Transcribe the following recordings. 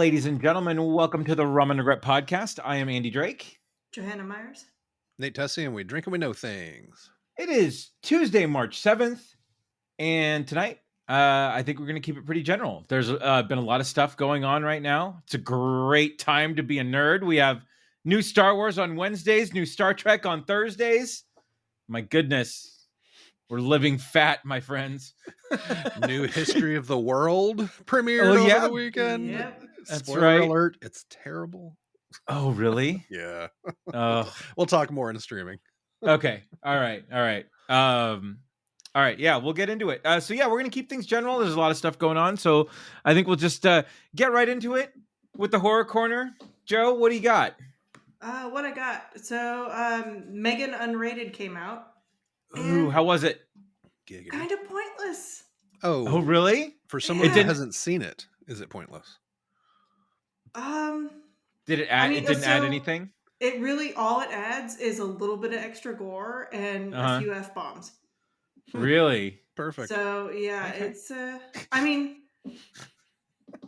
Ladies and gentlemen, welcome to the Rum and Regret podcast. I am Andy Drake. Johanna Myers. Nate Tessie, and we drink and we know things. It is Tuesday, March 7th, and tonight I think we're going to keep it pretty general. There's been a lot of stuff going on right now. It's a great time to be a nerd. We have new Star Wars on Wednesdays, new Star Trek on Thursdays. My goodness, we're living fat, my friends. New History of the World premiered over the weekend. Yep. That's Spoiler right. alert, it's terrible. Oh, really? Yeah. Oh. We'll talk more in streaming. Okay. All right. Yeah, we'll get into it. So we're going to keep things general. There's a lot of stuff going on. So I think we'll just get right into it with the horror corner. Joe, what do you got? What I got. So Megan Unrated came out. Ooh, how was it? Kind of pointless. Oh, really? For someone who hasn't seen it, is it pointless? Did it add? It didn't add anything. It really all it adds is a little bit of extra gore and a few F-bombs. Really? Perfect. So yeah, okay. It's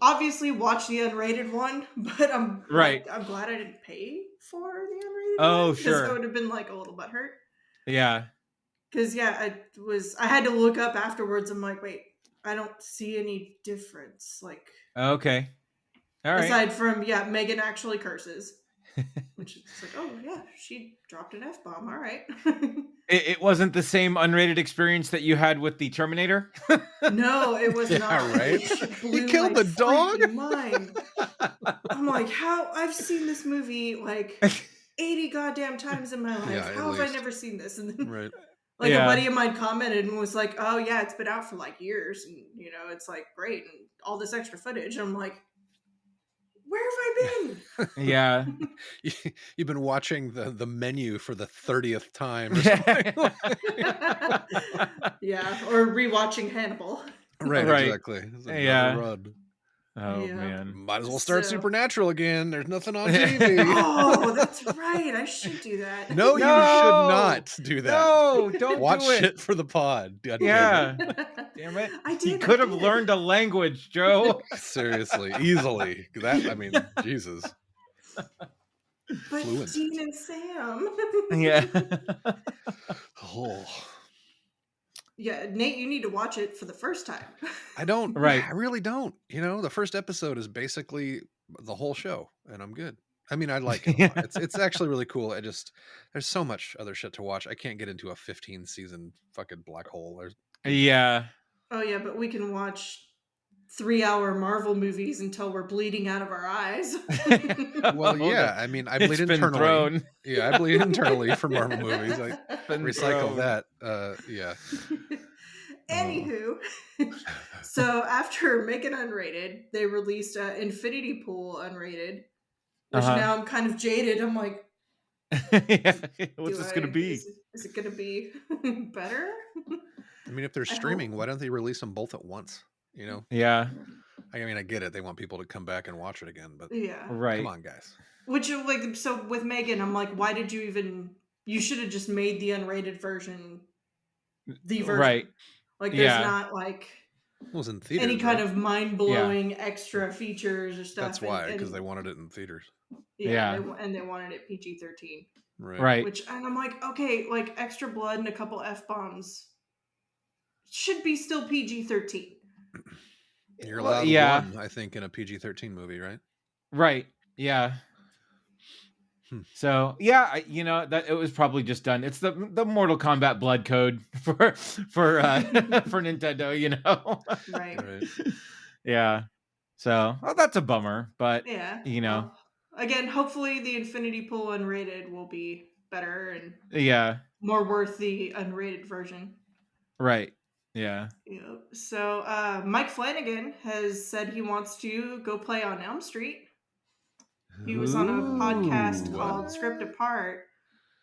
obviously watch the unrated one, but I'm glad I didn't pay for the unrated one. Oh, sure. Because I would have been like a little butthurt. Yeah. Because I had to look up afterwards. I'm like, wait, I don't see any difference. Like, okay, all right. Aside from Megan actually curses, which is like, oh yeah, she dropped an F-bomb. All right. It wasn't the same unrated experience that you had with the Terminator. No, it was not. Right? He killed the dog. Mind. I'm like, how? I've seen this movie like 80 goddamn times in my life. Yeah, how have I never seen this? And then, right. Like a buddy of mine commented and was like, "Oh yeah, it's been out for like years, and it's like great, and all this extra footage." And I'm like, "Where have I been?" Yeah, you've been watching the menu for the 30th time, or something. Yeah, or rewatching Hannibal. Right, exactly. Yeah. Run. Oh man, might as well start Supernatural again. There's nothing on TV. Oh, that's right. I should do that. No, you should not do that. No, don't watch do it. Shit for the pod. God damn it! I did. He could have learned a language, Joe. Seriously, easily. Jesus. But Dean and Sam. Yeah. Oh. Yeah, Nate, you need to watch it for the first time. I don't. Right. I really don't. The first episode is basically the whole show, and I'm good. I mean, I like it a lot. It's actually really cool. There's so much other shit to watch. I can't get into a 15-season fucking black hole. Yeah. Oh yeah, but we can watch 3-hour Marvel movies until we're bleeding out of our eyes. Well, yeah. I mean, I bleed internally. Yeah, I bleed internally for Marvel movies. I recycle that. Yeah. Anywho, so after Making Unrated, they released Infinity Pool Unrated, which now I'm kind of jaded. I'm like, what's this going to be? Is it going to be better? I mean, if they're streaming, why don't they release them both at once? Yeah. I mean, I get it. They want people to come back and watch it again, but right. Come on, guys. Which, like, so with Megan, I'm like, why did you should have just made the unrated version the version. Right. Like, there's not, like, it was in theaters, any kind of mind-blowing extra features or stuff. That's why, because they wanted it in theaters. Yeah. And they wanted it PG-13. Right. And I'm like, okay, like, extra blood and a couple F-bombs should be still PG-13. You're allowed one, I think, in a PG-13 movie, right? Right. Yeah. So that it was probably just done. It's the Mortal Kombat blood code for Nintendo. Right. Yeah. So that's a bummer, but well, again, hopefully the Infinity Pool unrated will be better and more worth the unrated version. Right. Yeah. So Mike Flanagan has said he wants to go play on Elm Street. He was on a podcast called Script Apart,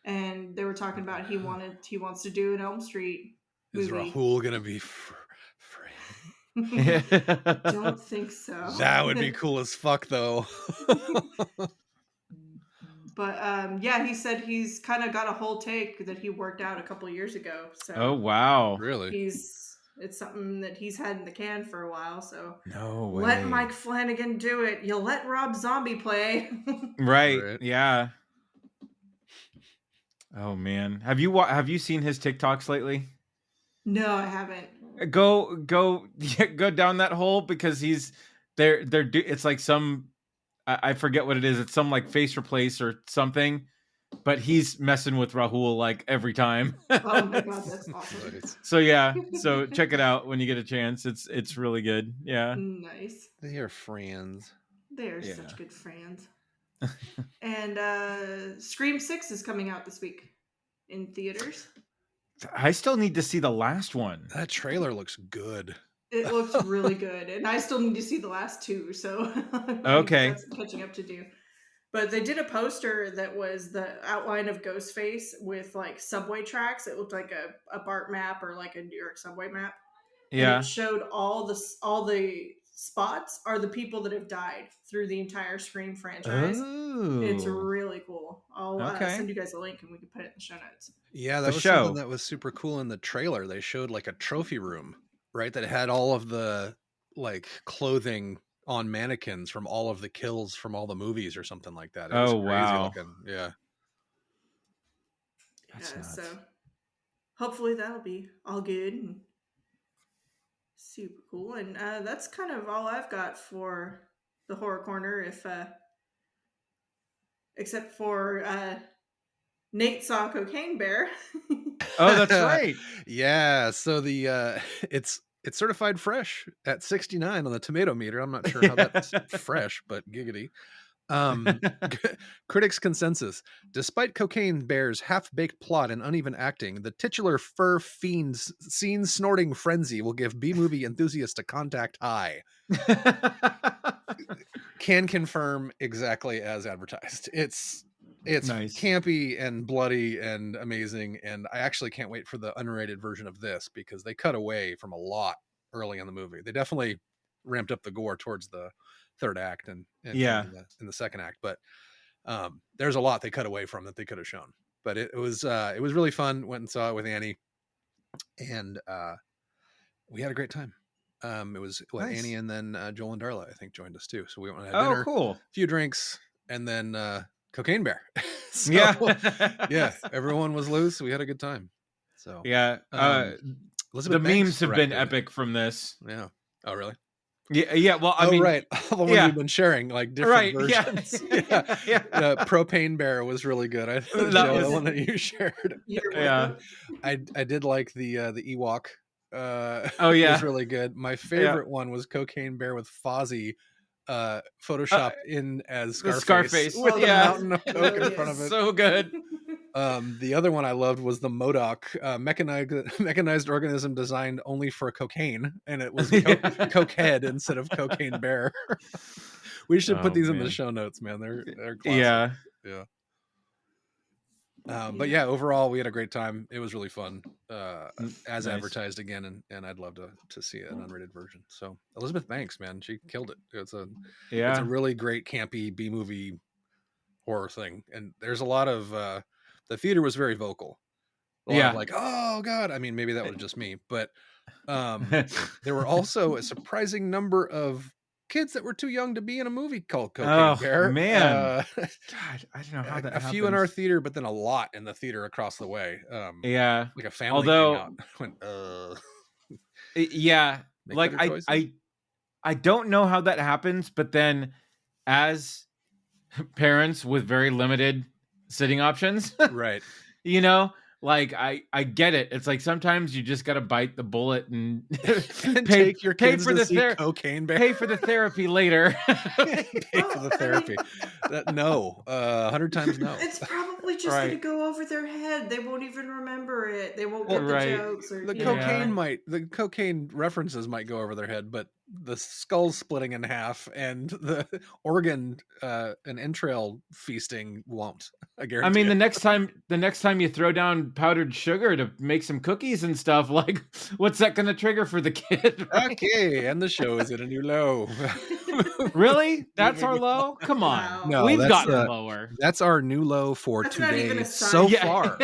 and they were talking about he wants to do an Elm Street movie. Is Rahul gonna be free? Don't think so. That would be cool as fuck, though. But he said he's kind of got a whole take that he worked out a couple of years ago. So oh wow, really? It's something that he's had in the can for a while. So No let way. Mike Flanagan do it. You'll let Rob Zombie play. Right. Right. Yeah. Oh man. Have you seen his TikToks lately? No, I haven't. Go yeah, go down that hole because it's like some I forget what it is. It's some like face replace or something, but he's messing with Rahul like every time. Oh my god, that's awesome. Nice. So yeah, so check it out when you get a chance. It's really good. Yeah. Nice. They are friends. They're Yeah. such good friends. And Scream 6 is coming out this week in theaters. I still need to see the last one. That trailer looks good. It looks really good, and I still need to see the last two, so Okay. that's catching up to do. But they did a poster that was the outline of Ghostface with like subway tracks. It looked like a BART map or like a New York subway map. And Yeah. it showed all the spots are the people that have died through the entire Scream franchise. It's Oh. really cool. I'll Okay. send you guys a link and we can put it in the show notes. Yeah, that The was show. something that was super cool in the trailer. They showed like a trophy room, right? That had all of the like clothing on mannequins from all of the kills from all the movies or something like that. It was Oh, crazy wow. looking. Yeah. That's nuts. So hopefully that'll be all good and super cool. And that's kind of all I've got for the horror corner. If except for Nate saw Cocaine Bear. Oh, that's right. Yeah. So the it's certified fresh at 69 on the tomato meter. I'm not sure how that's fresh, but giggity. Critics' consensus: despite Cocaine Bear's half-baked plot and uneven acting, the titular fur fiend's scene-snorting frenzy will give B-movie enthusiasts a contact high. Can confirm exactly as advertised. It's Nice. campy and bloody and amazing, and I actually can't wait for the unrated version of this because they cut away from a lot early in the movie. They definitely ramped up the gore towards the third act and Yeah. in the second act, but there's a lot they cut away from that they could have shown. But it was really fun. Went and saw it with Annie, and we had a great time. It was Nice. Annie and then Joel and Darla, I think, joined us too. So we went and had Oh, dinner, cool. a few drinks, and then Cocaine Bear. So, Yeah. everyone was loose. We had a good time. So Yeah. Elizabeth The Banks memes have been directed. epic from this. Yeah. Oh, really? Yeah. Yeah. Well, I mean, right. All the ones we've been sharing, like different versions. Yeah. Yeah. Propane Bear was really good. I think That Joe, was- the one that you shared. You're Yeah. welcome. I did like the Ewok. Oh, yeah. was really good. My favorite one was Cocaine Bear with Fozzie photoshopped in as Scarface, Scarface. with a Yeah. mountain of coke in front of it. So good. The other one I loved was the MODOK, mechanized organism designed only for cocaine, and it was Cokehead instead of Cocaine Bear. We should put these in the show notes, man. They're classic. Yeah. But yeah, overall we had a great time. It was really fun, as Nice. advertised again, and I'd love to see an unrated version. So Elizabeth Banks, man, she killed it. It's a really great campy B movie horror thing, and there's a lot of the theater was very vocal. A lot of like, oh god. I mean, maybe that was just me, but there were also a surprising number of kids that were too young to be in a movie called Cocaine Bear. Man. God, I don't know how that a few in our theater, but then a lot in the theater across the way. Yeah. Like a family came out. Went, yeah. Like I don't know how that happens, but then as parents with very limited sitting options, right? You know, like I get it. It's like sometimes you just got to bite the bullet and take your kids for to the see Cocaine Bear. Pay for the therapy later. Pay for the therapy. No, 100 times no. It's probably just going to go over their head. They won't even remember it. They won't get the jokes. Or, the cocaine references might go over their head, but the skull splitting in half and the organ and entrail feasting won't. I guarantee. I mean, the next time you throw down powdered sugar to make some cookies and stuff, like, what's that going to trigger for the kid? Right? Okay, and the show is at a new low. Really? That's our low? Come on. Wow. No, we've gotten lower. That's our new low for today so far.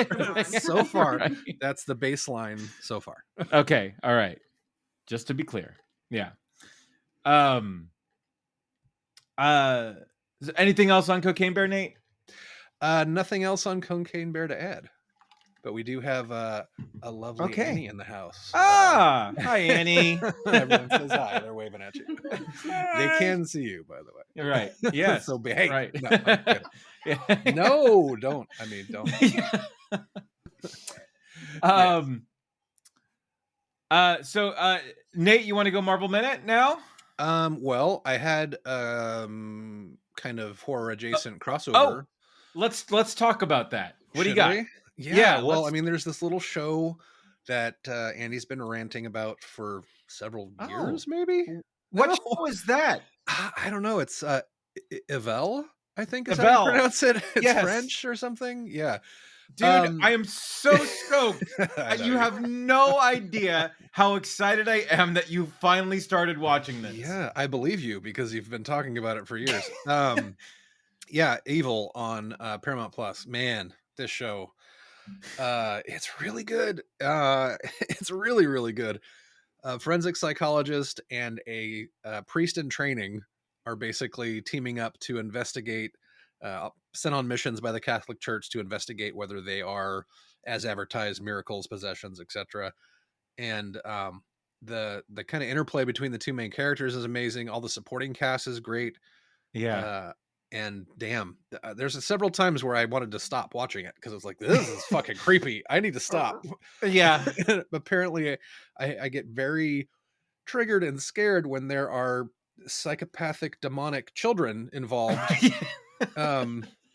So far, right. That's the baseline so far. Okay, all right. Just to be clear. Yeah. Is there anything else on Cocaine Bear, Nate? Nothing else on Cocaine Bear to add, but we do have a lovely Okay. Annie in the house. Hi Annie. Everyone says hi. They're waving at you. They can see you, by the way. You're right. Yes. So behave. Right. No, I'm kidding. No, don't. I mean, don't. So Nate, you want to go Marvel Minute now? Well, I had kind of horror adjacent crossover. Oh, let's talk about that. What do you Should got? we? Yeah, well, I mean, there's this little show that Andy's been ranting about for several years, maybe. What show is that? I don't know. It's Evel, I think is Evel. how you pronounce it. It's Yes. French or something. Yeah. Dude, I am so stoked. You have no idea how excited I am that you finally started watching this. Yeah, I believe you because you've been talking about it for years. Yeah, Evil on Paramount Plus. Man, this show, it's really good. It's really, really good. A forensic psychologist and a priest in training are basically teaming up to investigate, sent on missions by the Catholic Church to investigate whether they are, as advertised, miracles, possessions, etc. And the kind of interplay between the two main characters is amazing. All the supporting cast is great. Yeah. And damn, there's several times where I wanted to stop watching it because it's like, this is fucking creepy. I need to stop. Yeah. Apparently, I get very triggered and scared when there are psychopathic demonic children involved.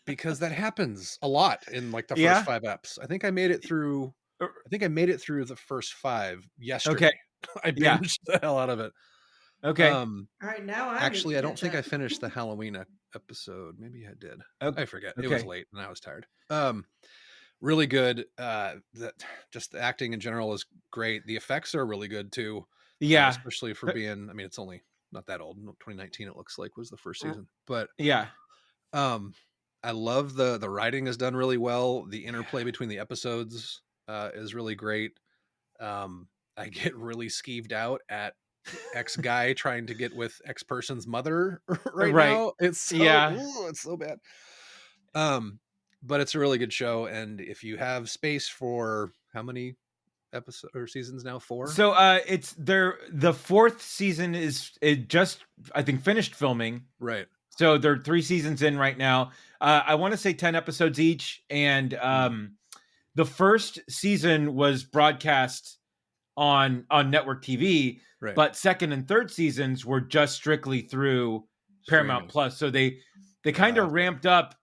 Because that happens a lot in like the first 5 eps. I think I made it through the first 5 yesterday. Okay. I binged the hell out of it. Okay. All right, now I actually, I don't think I finished the Halloween episode. Maybe I did. I forget. Okay. It was late and I was tired. Really good. Just the acting in general is great. The effects are really good too. Yeah. Especially for being, I mean, it's only not that old. 2019 it looks like was the first season. But yeah. I love the writing is done really well. The interplay between the episodes is really great. I get really skeeved out at X guy trying to get with X person's mother right now. It's so, it's so bad. But it's a really good show, and if you have space for how many episodes or seasons now? 4. So it's there. The 4th season it just I think finished filming. Right. So they're 3 seasons in right now. I want to say 10 episodes each, and the first season was broadcast on network TV, right. But 2nd and 3rd seasons were just strictly through Paramount Plus. So they kind of ramped up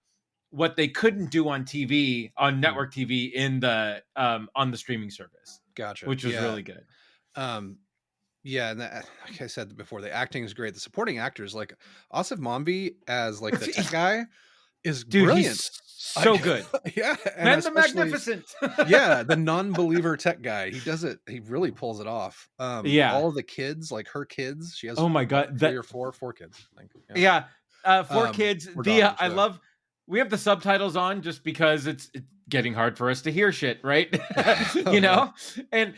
what they couldn't do on TV on network TV in the on the streaming service. Gotcha. Which was really good. Yeah, and that, like I said before, the acting is great. The supporting actors, like Asif Manvi as like the tech guy, is brilliant. He's so good. Yeah, and the Magnificent. Yeah, the non-believer tech guy. He does it. He really pulls it off. All of the kids, like her kids, she has. Oh my god, 3 or 4 kids. I think. Yeah, 4 kids. I love. We have the subtitles on just because it's getting hard for us to hear shit, right? You know, and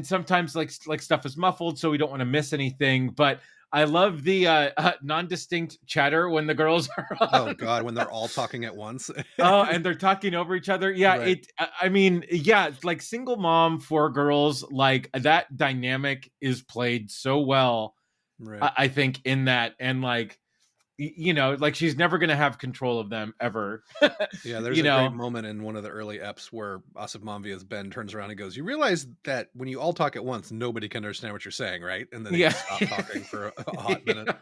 sometimes like stuff is muffled, so we don't want to miss anything. But I love the non-distinct chatter when the girls are on. Oh god, when they're all talking at once. And they're talking over each other. Yeah, right. I mean, yeah, like single mom, 4 girls, like that dynamic is played so well. Right. I think in that, and like, you know, like she's never going to have control of them ever. Yeah, there's a great moment in one of the early eps where Asif Manvi as Ben turns around and goes, "You realize that when you all talk at once, nobody can understand what you're saying, right?" And then they stop talking for a hot minute.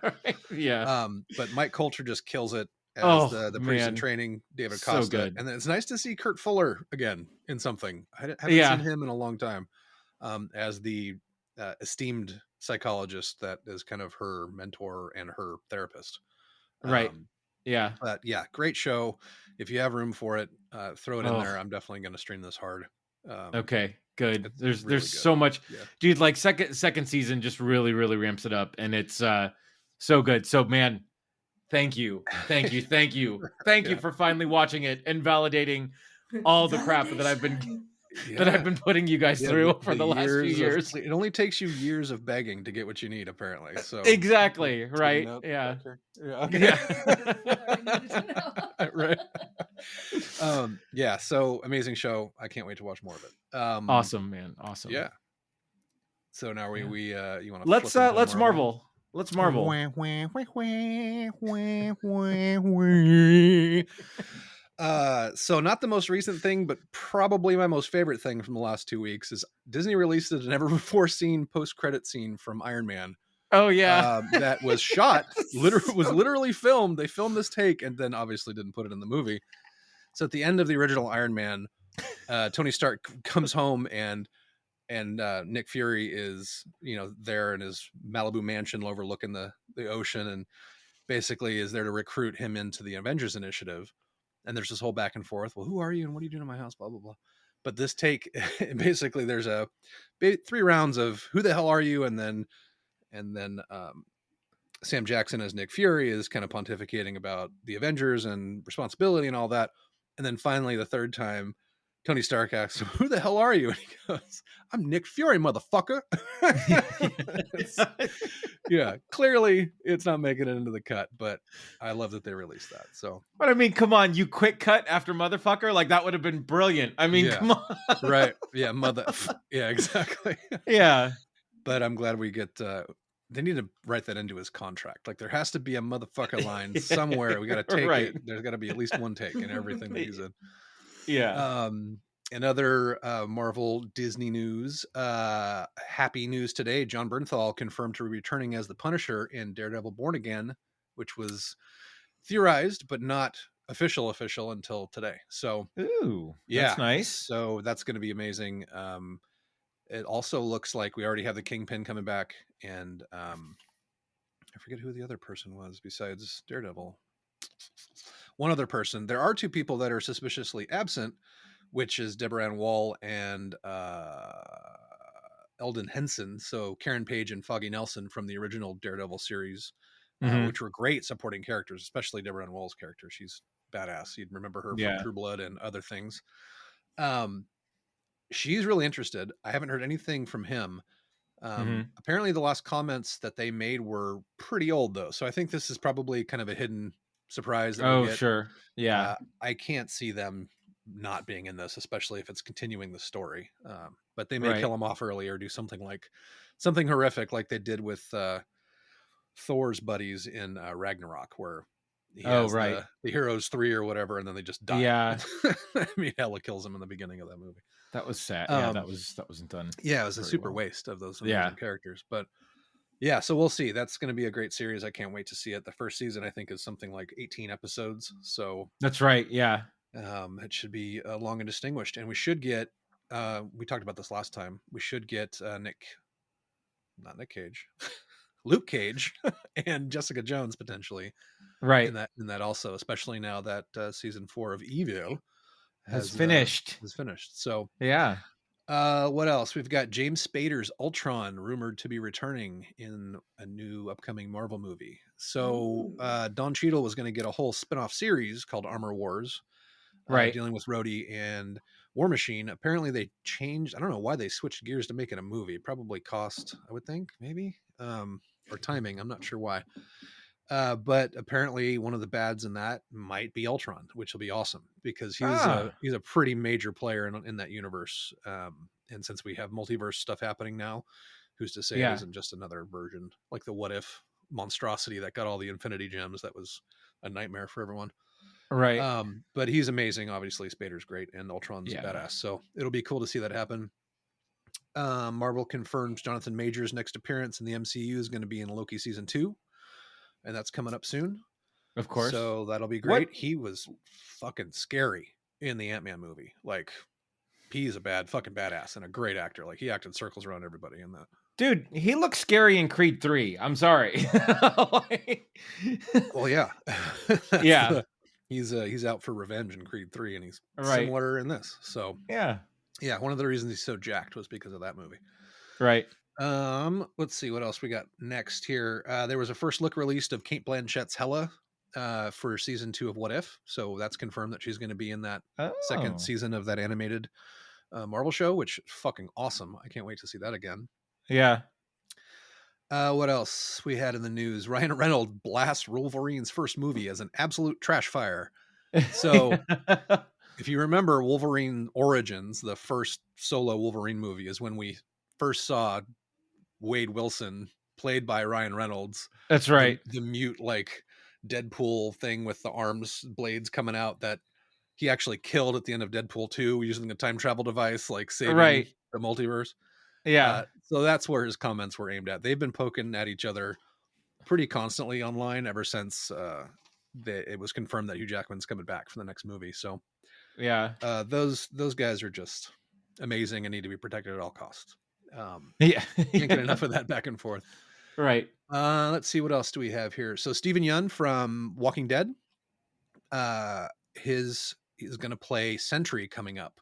Yeah. But Mike Coulter just kills it as the priest in training, David Costa. So good. And then it's nice to see Kurt Fuller again in something. I haven't seen him in a long time as the esteemed psychologist that is kind of her mentor and her therapist. Right. Yeah. But yeah, great show. If you have room for it, throw it in there. I'm definitely going to stream this hard. Okay, good. There's really so much, dude. Like second season just really ramps it up, and it's so good. So man, thank you for finally watching it and validating all the crap that I've been. that I've been putting you guys through for the last few years. It only takes you years of begging to get what you need, apparently. So Exactly. take a Right. note Yeah. back here. Yeah. Okay. Yeah. This is what I needed to know. Right. Yeah. So amazing show. I can't wait to watch more of it. Awesome, man. Awesome. Yeah. So now Yeah. you want to Let's Marvel. Let's Marvel. So not the most recent thing, but probably my most favorite thing from the last 2 weeks is Disney released a never before seen post-credit scene from Iron Man. Oh yeah. That was shot, was literally filmed. They filmed this take and then obviously didn't put it in the movie. So at the end of the original Iron Man, Tony Stark comes home and Nick Fury is, there in his Malibu mansion overlooking the ocean, and basically is there to recruit him into the Avengers Initiative. And there's this whole back and forth. Well, who are you and what are you doing in my house? Blah, blah, blah. But this take, basically there's 3 rounds of who the hell are you? And then Sam Jackson as Nick Fury is kind of pontificating about the Avengers and responsibility and all that. And then finally the third time, Tony Stark asks him, who the hell are you? And he goes, I'm Nick Fury, motherfucker. Yeah, clearly it's not making it into the cut, but I love that they released that. So, but I mean, come on, you quick cut after motherfucker, like that would have been brilliant. I mean, come on. Right. Yeah, yeah, exactly. Yeah. But I'm glad we get they need to write that into his contract. Like there has to be a motherfucker line somewhere. We got to take it. There's got to be at least one take in everything that he's in. Yeah. And other Marvel Disney news, happy news today. Jon Bernthal confirmed to be returning as the Punisher in Daredevil Born Again, which was theorized but not official until today. So, ooh, yeah, that's nice. So that's going to be amazing. It also looks like we already have the Kingpin coming back, and I forget who the other person was besides Daredevil. One other person. There are 2 people that are suspiciously absent, which is Deborah Ann Wall and Eldon Henson. So Karen Page and Foggy Nelson from the original Daredevil series, which were great supporting characters, especially Deborah Ann Wall's character. She's badass. You'd remember her from True Blood and other things. She's really interested. I haven't heard anything from him. Apparently the last comments that they made were pretty old though. So I think this is probably kind of a hidden surprise that we'll get. Sure. Yeah. I can't see them not being in this, especially if it's continuing the story. But they may kill him off early or do something horrific like they did with Thor's buddies in Ragnarok, where he has the Heroes 3 or whatever, and then they just die. Yeah. I mean, Hela kills him in the beginning of that movie. That was sad. Yeah, that wasn't done. Yeah, it was a super waste of those amazing characters. But yeah, so we'll see. That's going to be a great series. I can't wait to see it. The first season, I think, is something like 18 episodes. So that's right. Yeah. It should be long and distinguished. And we should get, we talked about this last time, we should get not Nick Cage, Luke Cage and Jessica Jones potentially. Right. In that also, especially now that season 4 of Evil has finished. So yeah. What else? We've got James Spader's Ultron rumored to be returning in a new upcoming Marvel movie. So Don Cheadle was going to get a whole spin-off series called Armor Wars, dealing with Rhodey and War Machine. Apparently they changed. I don't know why they switched gears to make it a movie. Probably cost, I would think, maybe, or timing. I'm not sure why. But apparently one of the bads in that might be Ultron, which will be awesome because he's a pretty major player in that universe. And since we have multiverse stuff happening now, who's to say it isn't just another version like the What If monstrosity that got all the Infinity Gems? That was a nightmare for everyone. Right. But he's amazing. Obviously Spader's great and Ultron's badass. So it'll be cool to see that happen. Marvel confirms Jonathan Majors' next appearance in the MCU is going to be in Loki season 2. And that's coming up soon. Of course. So that'll be great. He was fucking scary in the Ant-Man movie. Like, he's a fucking badass and a great actor. Like, he acted circles around everybody in that. Dude, he looks scary in Creed 3. I'm sorry. Well, yeah. Yeah. He's out for revenge in Creed 3, and he's similar in this. So, yeah, one of the reasons he's so jacked was because of that movie. Right. Let's see what else we got next here. There was a first look released of Cate Blanchett's Hela for season 2 of What If. So that's confirmed that she's going to be in that second season of that animated Marvel show, which is fucking awesome. I can't wait to see that again. Yeah. What else we had in the news? Ryan Reynolds blasts Wolverine's first movie as an absolute trash fire. So if you remember Wolverine Origins, the first solo Wolverine movie, is when we first saw Wade Wilson, played by Ryan Reynolds. That's right. The mute, like, Deadpool thing with the arms blades coming out that he actually killed at the end of Deadpool 2 using a time travel device, like saving the multiverse. Yeah. So that's where his comments were aimed at. They've been poking at each other pretty constantly online ever since it was confirmed that Hugh Jackman's coming back for the next movie. So yeah, those guys are just amazing and need to be protected at all costs. Yeah. Can't get enough of that back and forth. Right. Let's see, what else do we have here? So Stephen Yeun from Walking Dead, he's going to play Sentry coming up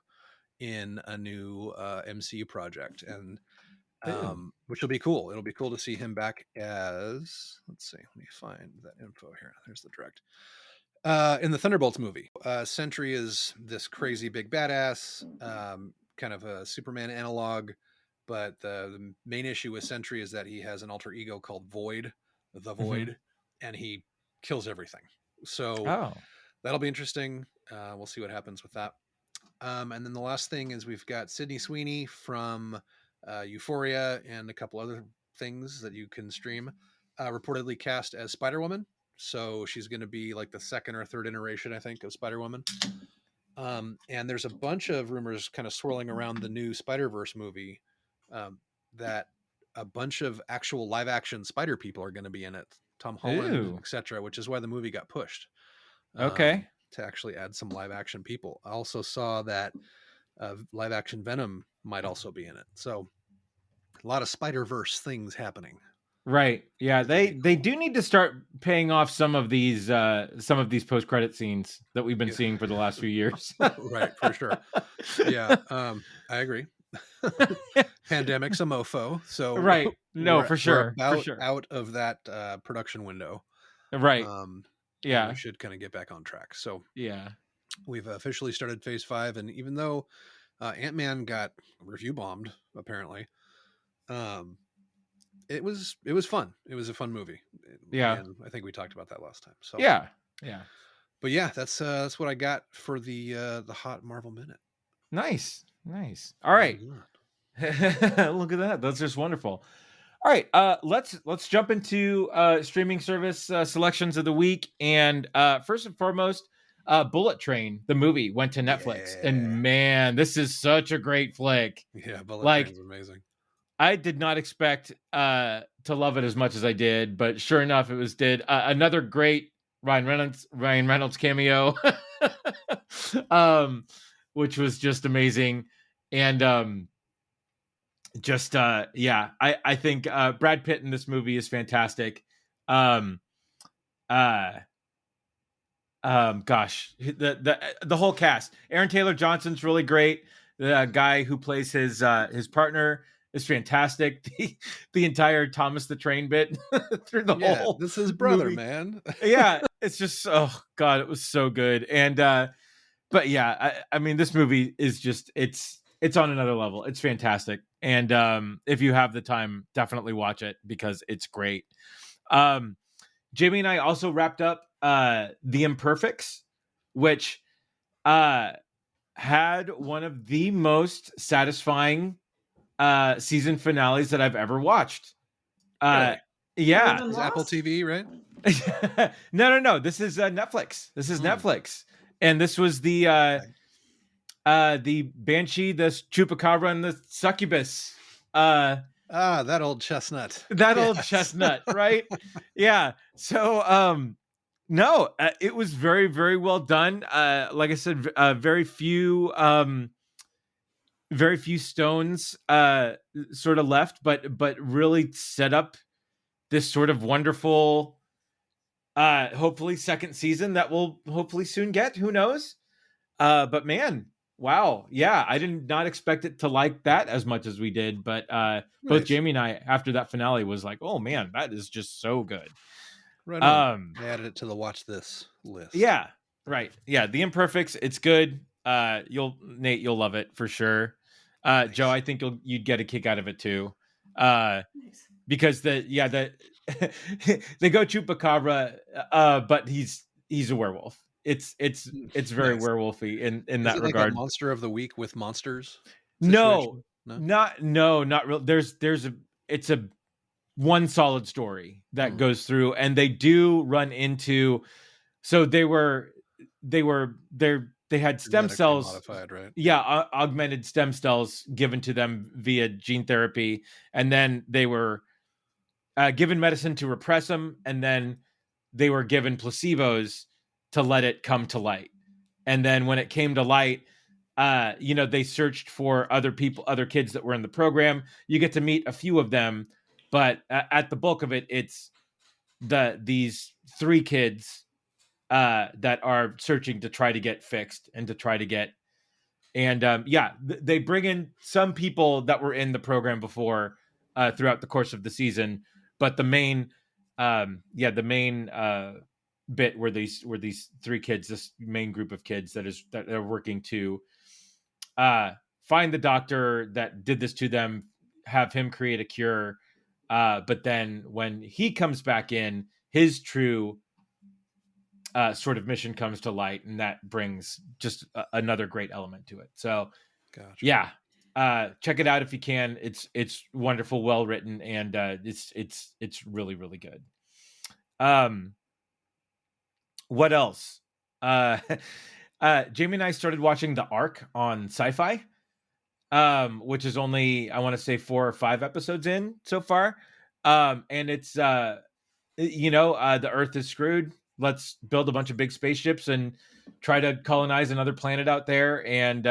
in a new MCU project, and which will be cool. It'll be cool to see him back as, let's see, let me find that info here. There's the direct. In the Thunderbolts movie, Sentry is this crazy big badass, kind of a Superman analog, but the main issue with Sentry is that he has an alter ego called Void, the Void, and he kills everything. So that'll be interesting. We'll see what happens with that. And then the last thing is we've got Sydney Sweeney from Euphoria and a couple other things that you can stream, reportedly cast as Spider-Woman. So she's going to be like the second or third iteration, I think, of Spider-Woman. And there's a bunch of rumors kind of swirling around the new Spider-Verse movie that a bunch of actual live action Spider people are going to be in it. Tom Holland, etc., which is why the movie got pushed. To actually add some live action people. I also saw that live action Venom might also be in it. So a lot of Spider-Verse things happening. Right. Yeah, they do need to start paying off some of these post-credit scenes that we've been seeing for the last few years. Right, for sure. Yeah, I agree. Pandemic's a mofo, so right. No, for sure. We're about for sure. out of that production window. Right. Yeah, we should kind of get back on track. So yeah, we've officially started phase 5, and even though Ant-Man got review bombed, apparently, it was fun. It was a fun movie. Yeah, and I think we talked about that last time. So yeah. But yeah, that's what I got for the hot Marvel minute. Nice. All right. Look at that. That's just wonderful. All right, let's jump into streaming service selections of the week, and first and foremost, Bullet Train, the movie, went to Netflix, and man, this is such a great flick. Yeah, Bullet Train's amazing. I did not expect to love it as much as I did, but sure enough, it did. Another great Ryan Reynolds cameo, which was just amazing, and I think Brad Pitt in this movie is fantastic. Gosh, the whole cast. Aaron Taylor Johnson's really great. The guy who plays his partner is fantastic. The entire Thomas the Train bit through the whole. This is brother, movie. Man. Yeah, it's just it was so good. And but yeah, I mean, this movie is just it's on another level. It's fantastic. And if you have the time, definitely watch it because it's great. Jamie and I also wrapped up The Imperfects, which had one of the most satisfying season finales that I've ever watched. Really? Yeah. It's Apple TV, right? No. This is Netflix. This is Netflix. And this was the Banshee, the Chupacabra, and the Succubus. That old chestnut. Old chestnut, right? Yeah. So, no, it was very, very well done. Like I said, very few stones sort of left, but really set up this sort of wonderful, hopefully second season that we'll hopefully soon get. Who knows? But man, wow. Yeah, I did not expect it to like that as much as we did. But both Jamie and I, after that finale, was like, oh man, that is just so good. Right on. I added it to the watch this list. Yeah, right. Yeah, The Imperfects, it's good. Nate, you'll love it for sure. Nice. Joe, I think you'd get a kick out of it too. Nice. Because they go chupacabra, but he's a werewolf. It's very Nice. werewolfy in Is that it like regard. a monster of the week with monsters No, situation? not real. It's a one solid story that goes through, and they do run into. So they had stem Genetically cells modified, right? Yeah, augmented stem cells given to them via gene therapy, and then they were given medicine to repress them, and then they were given placebos to let it come to light. And then when it came to light, they searched for other kids that were in the program. You get to meet a few of them, but at the bulk of it, it's these 3 kids that are searching to try to get fixed and to try to get. And they bring in some people that were in the program before throughout the course of the season, but the main bit were these 3 kids, this main group of kids that are working to find the doctor that did this to them, have him create a cure, but then when he comes back in, his true sort of mission comes to light, and that brings just another great element to it. So, Gotcha. yeah, check it out if you can. It's wonderful, well written, and it's really, really good. What else? Jamie and I started watching The Ark on Sci-Fi, which is only, I want to say, 4 or 5 episodes in so far, and it's the Earth is screwed. Let's build a bunch of big spaceships and try to colonize another planet out there. And,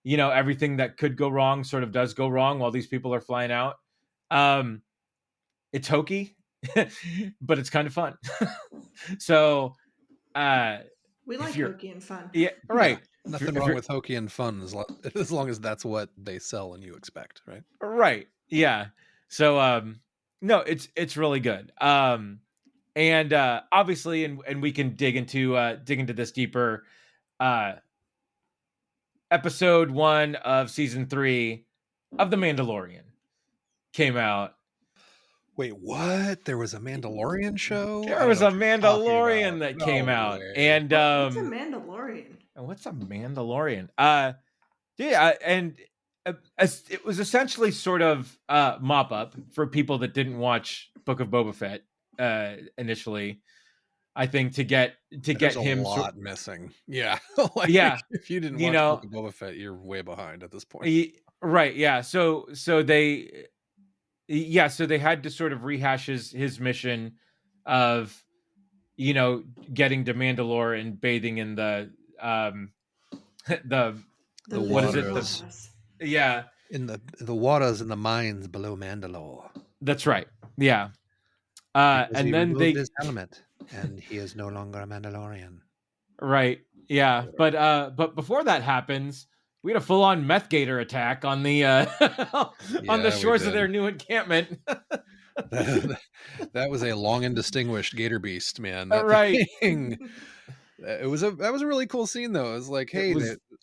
everything that could go wrong sort of does go wrong while these people are flying out. It's hokey, but it's kind of fun. So, we like hokey and fun. Yeah, right. Yeah, nothing wrong with hokey and fun as long as that's what they sell and you expect, right? Right. Yeah. So, no, it's really good. And obviously, and we can dig into this deeper. Episode 1 of season 3 of The Mandalorian came out. Wait, what? There was a Mandalorian show? There was a Mandalorian that came out, and what's a Mandalorian? What's a Mandalorian? Yeah, and it was essentially sort of mop up for people that didn't watch Book of Boba Fett initially. I think to get him a lot missing. Yeah. Yeah. If you didn't watch Book of Boba Fett, you're way behind at this point. Right. Yeah. So they had to sort of rehash his mission of, getting to Mandalore and bathing in the what is it? In the waters in the mines below Mandalore. That's right. Yeah. And then they his helmet, and he is no longer a Mandalorian. Right. Yeah. But before that happens, we had a full-on meth gator attack on the on the shores of their new encampment. That was a long and distinguished gator beast, man. Right. That was a really cool scene, though. It was like, hey,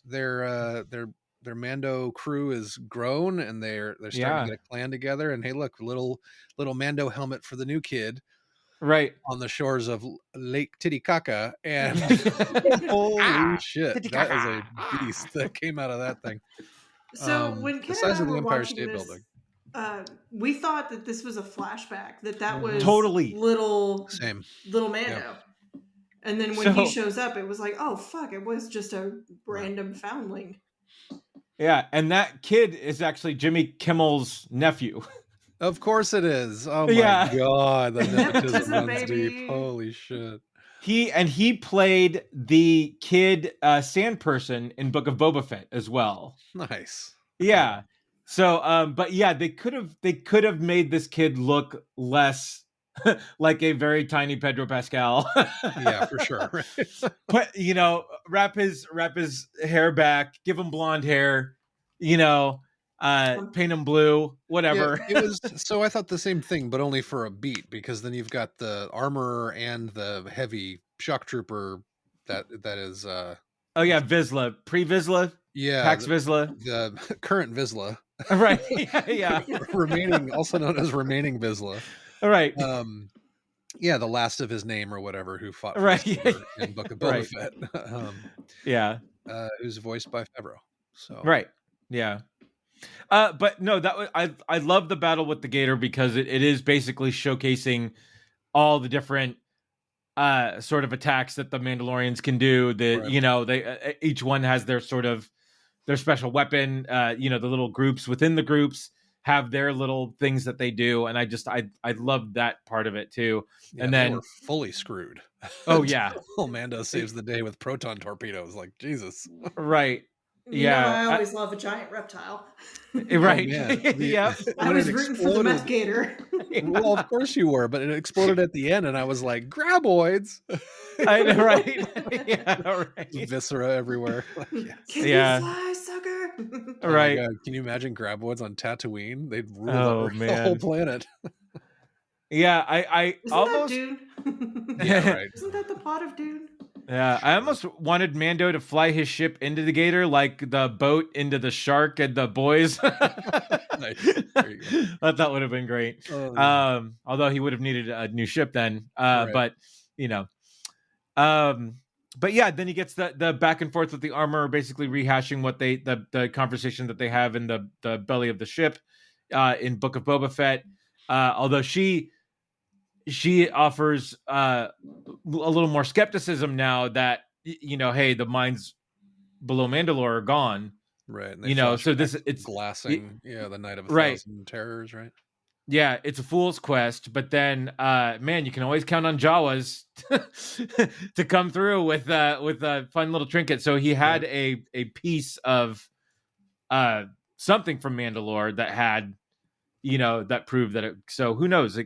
their Mando crew is grown, and they're starting to get a clan together. And hey, look, little Mando helmet for the new kid, right on the shores of Lake Titicaca, and holy shit, that is a beast that came out of that thing. So when Ken the size and I of the were Empire State this, Building, we thought that this was a flashback. That was totally little Mando. Yeah. And then when he shows up, it was like, oh fuck, it was just a random foundling. Yeah, and that kid is actually Jimmy Kimmel's nephew. Of course it is. Oh my god, the nepotism runs deep. Holy shit. He played the kid sand person in Book of Boba Fett as well. Nice. Yeah. So but yeah, they could have made this kid look less like a very tiny Pedro Pascal. Yeah, for sure. Right? But wrap his hair back, give him blonde hair, paint him blue, whatever. Yeah, it was. So I thought the same thing, but only for a beat, because then you've got the armor and the heavy shock trooper that is Oh yeah, Vizsla, pre-Vizsla, Yeah, Pax Vizsla. the current Vizsla. Right. Yeah. Remaining, also known as remaining Vizsla. Right. Yeah, the last of his name or whatever, who fought for Right. the saber in Book of Boba Right. Fett. Yeah. It was voiced by Favreau. So Right. Yeah. But no, that was I love the battle with the Gator because it is basically showcasing all the different sort of attacks that the Mandalorians can do. Right. They each one has their sort of their special weapon. The little groups within the groups have their little things that they do, and I love that part of it too. Yeah, And they then were fully screwed. oh yeah, Until Mando saves the day with proton torpedoes. Like, Jesus. right, You know, I yeah, always love a giant reptile. right, man. yep, I When was it rooting for the meth exploded, gator. well, of course you were, but it exploded at the end, and I was like, graboids. I know, right, yeah, right, Viscera everywhere. Like, yes. Can Yeah. you fly, sucker? Oh my right. god, can you imagine graboids on Tatooine? They'd rule Oh the whole man, planet. yeah, I Isn't almost that Dune? Yeah, right. Isn't that the plot of Dune? yeah, I Sure. almost wanted Mando to fly his ship into the Gator like the boat into the shark and the boys. Nice. There you go. That would have been great. Oh, yeah. Although he would have needed a new ship then. Right. But you know, but yeah, then he gets the back and forth with the armor, basically rehashing what the conversation that they have in the belly of the ship, in Book of Boba Fett. Although she offers a little more skepticism now that hey, the mines below Mandalore are gone. Right. And they So this it's glassing, the Night of a right. Thousand Terrors, right? Yeah, it's a fool's quest, but then man, you can always count on Jawas to come through with a fun little trinket. So he had a piece of something from Mandalore that had that proved that it, so who knows,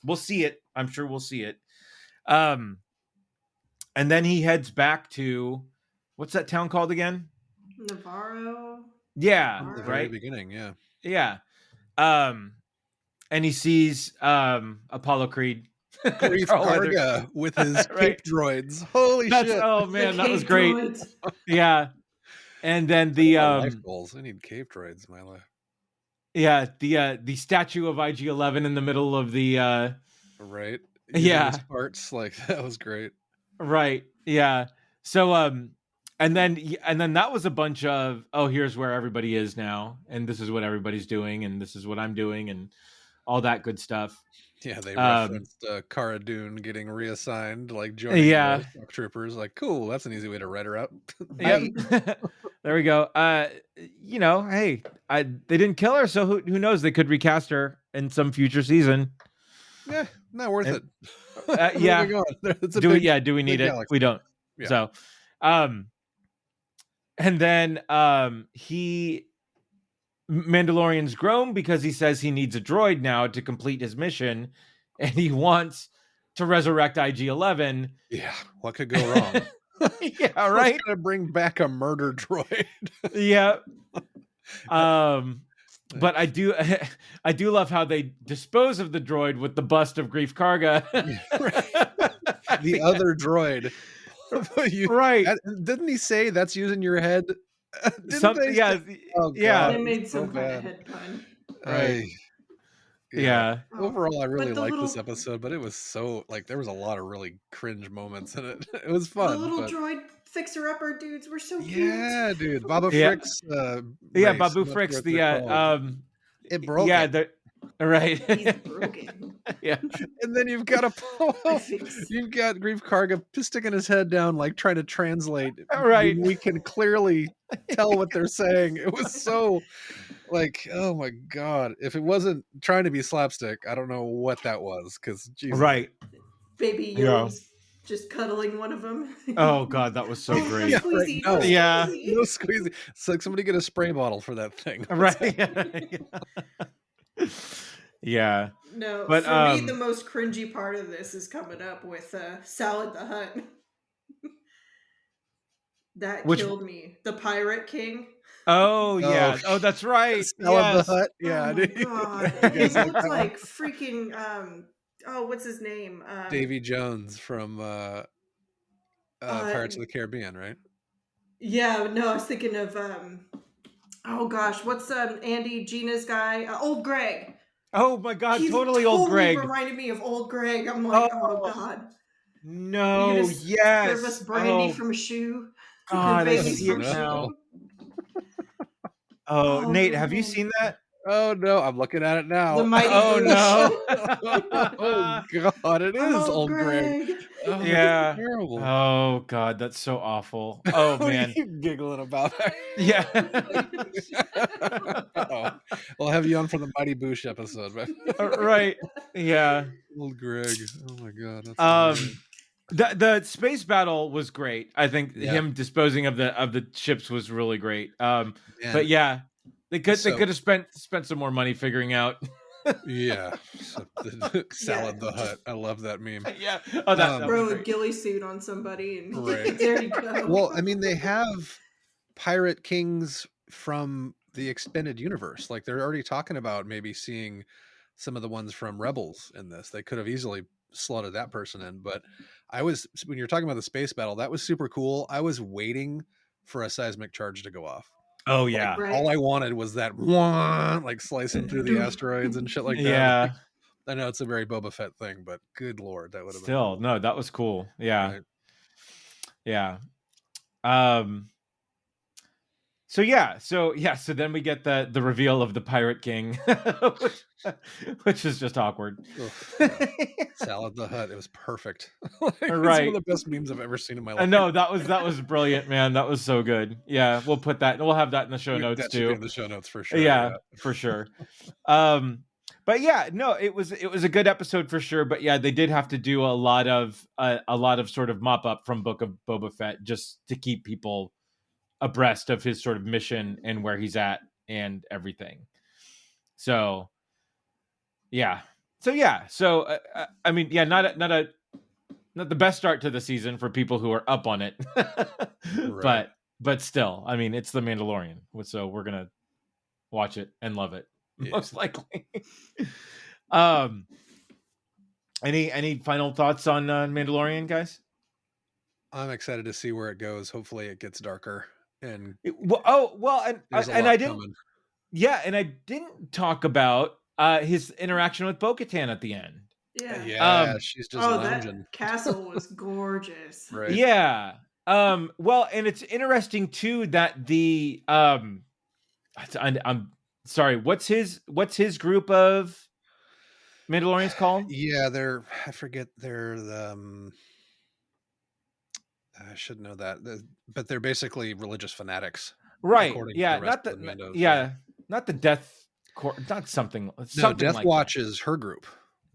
we'll see it. I'm sure we'll see it. And then he heads back to what's that town called again? Navarro. Yeah, The very right. beginning, yeah. Yeah. And he sees Apollo Creed. Grief Karga with his cape droids. Holy shit. Oh man, that was great. Droids. Yeah. And then the life goals. I need cape droids in my life. Yeah, the statue of IG-11 in the middle of the right. Yeah. Parts, like that was great. Right. Yeah. So and then that was a bunch of, oh, here's where everybody is now, and this is what everybody's doing, and this is what I'm doing, and all that good stuff. Yeah, they referenced Cara Dune getting reassigned, like joining the troopers. Like, cool, that's an easy way to write her up. Yep. There we go. Hey, they didn't kill her, so who knows? They could recast her in some future season. Yeah, not worth it. Yeah. Do we need it? Galaxy. We don't. Yeah. So, and then Mandalorian's grown because he says he needs a droid now to complete his mission, and he wants to resurrect IG-11. Yeah, what could go wrong? Yeah, right. Gonna bring back a murder droid. Yeah. But I do love how they dispose of the droid with the bust of Grief Karga. The other droid. Right. Didn't he say that's using your head? Something, yeah. Oh, yeah. They made some kind of head pun. Right. Yeah. Overall, I really liked this episode, but it was so there was a lot of really cringe moments in it. It was fun. The little droid fixer-upper dudes were so cute. Yeah, dude. Babu Frick's Babu Frick's it broke. Yeah, right. He's broken. Yeah. And then you've got you've got Grief Karga sticking his head down, trying to translate. Right. We can clearly tell what they're saying. It was so oh my god. If it wasn't trying to be slapstick, I don't know what that was, because Jesus. Right. Baby Yoda's just cuddling one of them. Oh god, that was so great. Yeah, squeezy, right. no squeezy. It's like somebody get a spray bottle for that thing. Right. Yeah. No, but for me, the most cringy part of this is coming up with Salad the Hutt. That killed me. The Pirate King. Oh yeah. Oh, that's right. Salad the Hutt. Yeah. Oh my god. He looked like freaking what's his name? Davy Jones from Pirates of the Caribbean, right? Yeah, no, I was thinking of oh gosh, what's Andy Gina's guy? Old Greg. Oh my God, He's totally old totally Greg. reminded me of old Greg. I'm like, oh Oh god. Are you no, gonna serve us yes. brandy Oh from a shoe and God, I Baileys see it from now. shoe? Oh, Oh Nate, have you man, seen that? Oh no, I'm looking at it the now. Mighty Oh Boosh. no. Oh God, it I'm is old old Greg. Greg. Oh, that's Yeah. terrible. Oh God, that's so awful. Oh What are man. you giggling about? Yeah. Oh, we'll have you on for the Mighty Boosh episode. But Right. Yeah. old Greg. Oh my God, that's hilarious. Um the space battle was great. I think Yeah, him disposing of the ships was really great. But man. yeah, they So could have spent some more money figuring out. yeah, so the Yeah, Salad the Hut. I love that meme. Yeah. Oh, that was throw a great. ghillie suit on somebody and Right. there you go. Well, I mean, they have pirate kings from the expanded universe. Like they're already talking about maybe seeing some of the ones from Rebels in this. They could have easily slotted that person in, but when you're talking about the space battle, that was super cool. I was waiting for a seismic charge to go off. Oh Like yeah. Right. all I wanted was that one, like slicing through the Doof. asteroids and shit like that. Yeah. Like, I know it's a very Boba Fett thing, but good lord, that would have been Still, cool. no, that was cool. Yeah. Right. Yeah. Um so then we get the reveal of the Pirate King, which is just awkward. Ugh, yeah. Salad the Hut. It was perfect. Like, it's one Right. of the best memes I've ever seen in my I life. know that was brilliant, man. That was so good. Yeah, we'll put that. We'll have that in the show notes That should be too. in the show notes for sure. Yeah, for sure. But yeah, no, it was a good episode for sure. But yeah, they did have to do a lot of sort of mop up from Book of Boba Fett just to keep people abreast of his sort of mission and where he's at and everything. So yeah, I mean, yeah, not the best start to the season for people who are up on it, Right. but still, I mean, it's The Mandalorian, so we're gonna watch it and love it, Yeah. most likely. Any final thoughts on Mandalorian, guys? I'm excited to see where it goes. Hopefully, it gets darker and There's a and lot I didn't. coming. Yeah, and I didn't talk about his interaction with Bo-Katan at the end. Yeah. Yeah, she's just lounging. That castle was gorgeous. Right. Yeah. Well, and it's interesting too that the I'm sorry, what's his group of Mandalorians called? Yeah, I forget they're the I should know that. But they're basically religious fanatics. Right. According Yeah, to the rest of the Mandos. yeah, not the Death Corps, not something No, Death like Watch that. is her group.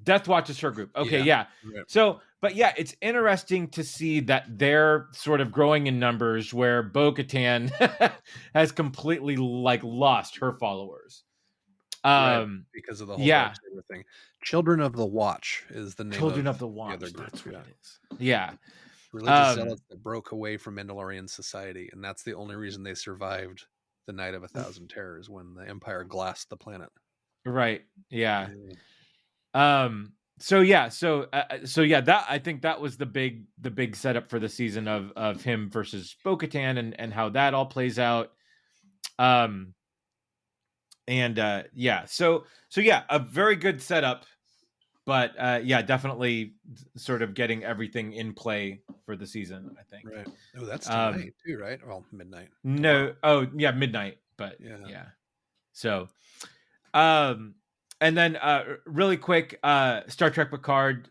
Death Watch is her group. Okay, Yeah. yeah. Right. So, but yeah, it's interesting to see that they're sort of growing in numbers where Bo-Katan has completely like lost her followers. Right, because of the whole yeah. dark saber thing. Children of the Watch is the name Children of the Watch. other group. That's what it is. Yeah. Religious zealots that broke away from Mandalorian society, and that's the only reason they survived the Night of a Thousand Terrors when the Empire glassed the planet. Right. Yeah. So yeah. So that I think that was the big setup for the season of him versus Bo-Katan and how that all plays out. Yeah. So yeah, a very good setup. But yeah, definitely sort of getting everything in play for the season, I think. Right. Oh, that's tonight too, right? Well, midnight. No. Oh, yeah, midnight. But yeah. So, and then really quick, Star Trek Picard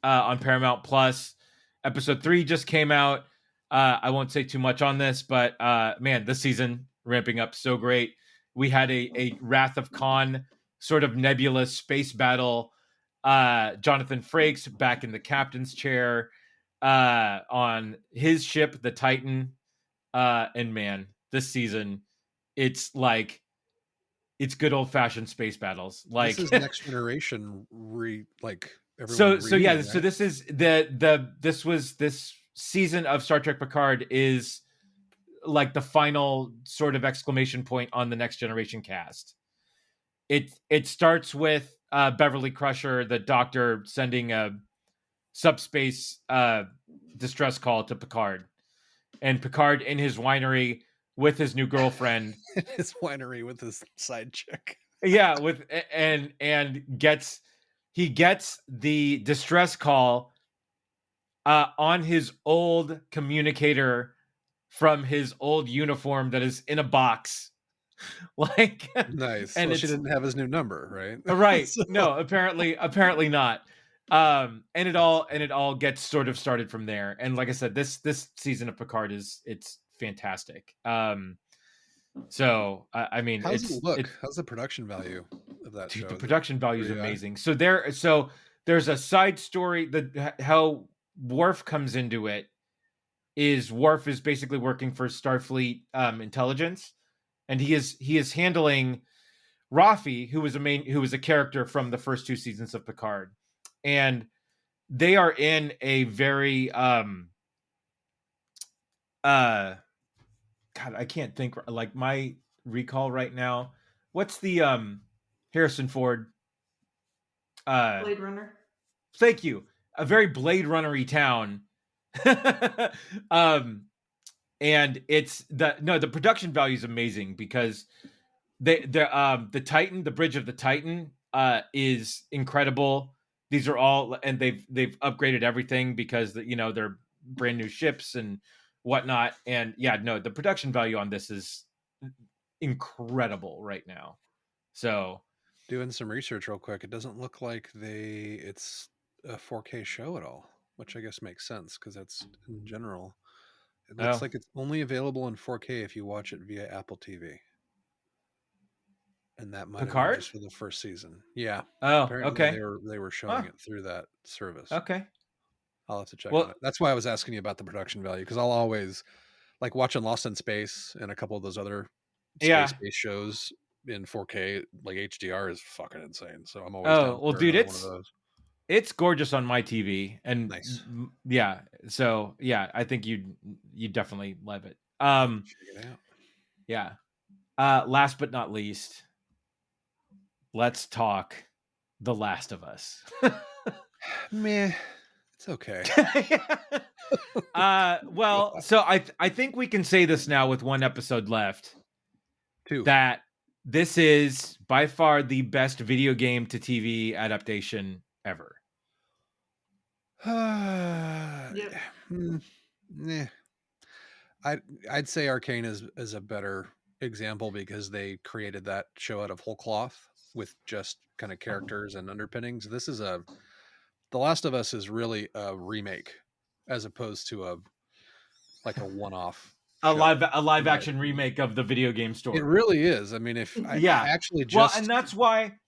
on Paramount Plus, episode 3 just came out. I won't say too much on this, but man, this season ramping up so great. We had a Wrath of Khan sort of nebulous space battle. Jonathan Frakes back in the captain's chair on his ship, the Titan. And man, this season, it's good old fashioned space battles. Like this is Next Generation so this is this season of Star Trek Picard is like the final sort of exclamation point on the Next Generation cast. It starts with Beverly Crusher, the Doctor, sending a subspace distress call to Picard, and Picard in his winery with his new girlfriend. His winery with his side chick. Yeah, and gets the distress call on his old communicator from his old uniform that is in a box. Like, Nice. and Well, she it's didn't have his new number, right? right. So- No, apparently not. And it all gets sort of started from there. And like I said, this season of Picard it's fantastic. So I mean, How's it look? it, How's the production value of that dude, show? the Is it production value is pretty high? amazing. So there's a side story that how Worf comes into it is Worf is basically working for Starfleet intelligence, and he is handling Rafi, who was a character from the first 2 seasons of Picard, and they are in a very God, I can't think, like, my recall right now. What's the Harrison Ford? Blade Runner. Thank you. A very Blade Runner-y town. And it's the production value is amazing because the Titan, the bridge of the Titan, is incredible. These are all, and they've upgraded everything because they're brand new ships and whatnot. And yeah, no, the production value on this is incredible right now. So Doing some research real quick, it doesn't look like it's a 4K show at all, which I guess makes sense because that's in general. It looks like it's only available in 4K if you watch it via Apple TV. And that might have been Picard. just for the first season. Yeah. Oh, Apparently okay. they were showing it through that service. Okay. I'll have to check on Well, it. That's why I was asking you about the production value, because I'll always like watching Lost in Space and a couple of those other yeah. space-based shows in 4K. Like HDR is fucking insane. So I'm always Oh, down well, for dude, another one of those. it's gorgeous on my TV, and Nice. yeah. So yeah, I think you definitely love it. Check it out. Yeah. Last but not least, let's talk The Last of Us. Meh, it's okay. Well, so I think we can say this now with one episode left. 2. That this is by far the best video game to TV adaptation ever. Yep. Nah. I'd say Arcane is a better example because they created that show out of whole cloth with just kind of characters and underpinnings. The Last of Us is really a remake as opposed to a one-off A show. live action remake of the video game story. It really is. I mean, if I Yeah. actually just Well, and that's why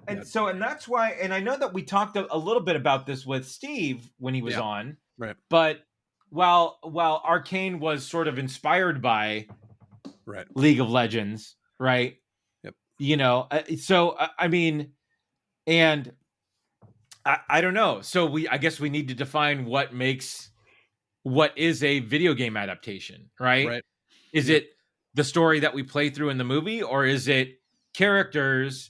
that's why, and I know that we talked a little bit about this with Steve when he was on, right. But while Arcane was sort of inspired by Right. League of Legends, right? Yep. So I mean, and I don't know. So I guess we need to define what is a video game adaptation, right? Right. Is it the story that we play through in the movie, or is it characters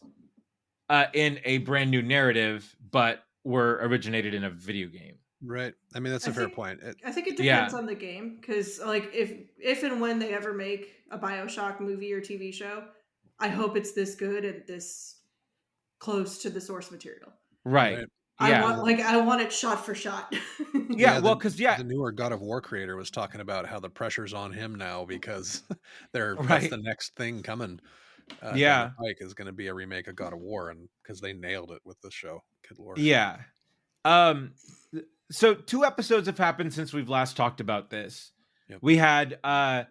in a brand new narrative but were originated in a video game? Right. I mean, that's a fair point. I think it depends on the game, because like if and when they ever make a BioShock movie or TV show, I hope it's this good and this close to the source material. Right. Yeah. I want it shot for shot. Yeah, well, because the newer God of War creator was talking about how the pressure's on him now because that's the next thing coming. Down the pike is going to be a remake of God of War, and because they nailed it with the show. Good Lord. Yeah. So 2 episodes have happened since we've last talked about this. Yep. We had the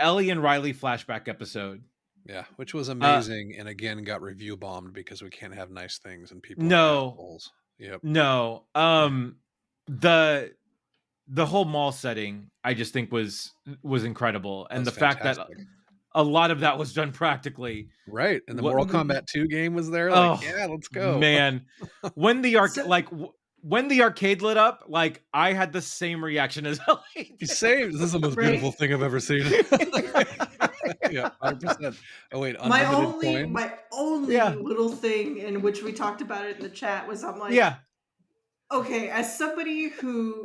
Ellie and Riley flashback episode. Yeah, which was amazing, and again got review bombed because we can't have nice things and people. No. Yep. No. The whole mall setting I just think was incredible, and the fact that a lot of that was done practically. Right, and the Mortal Kombat 2 game was there. Yeah, let's go, man. When the when the arcade lit up, like, I had the same reaction as Ellie. Same. This is the most beautiful thing I've ever seen. Yeah, 100%. Oh wait, my only little thing in which we talked about it in the chat was I'm like, okay, as somebody who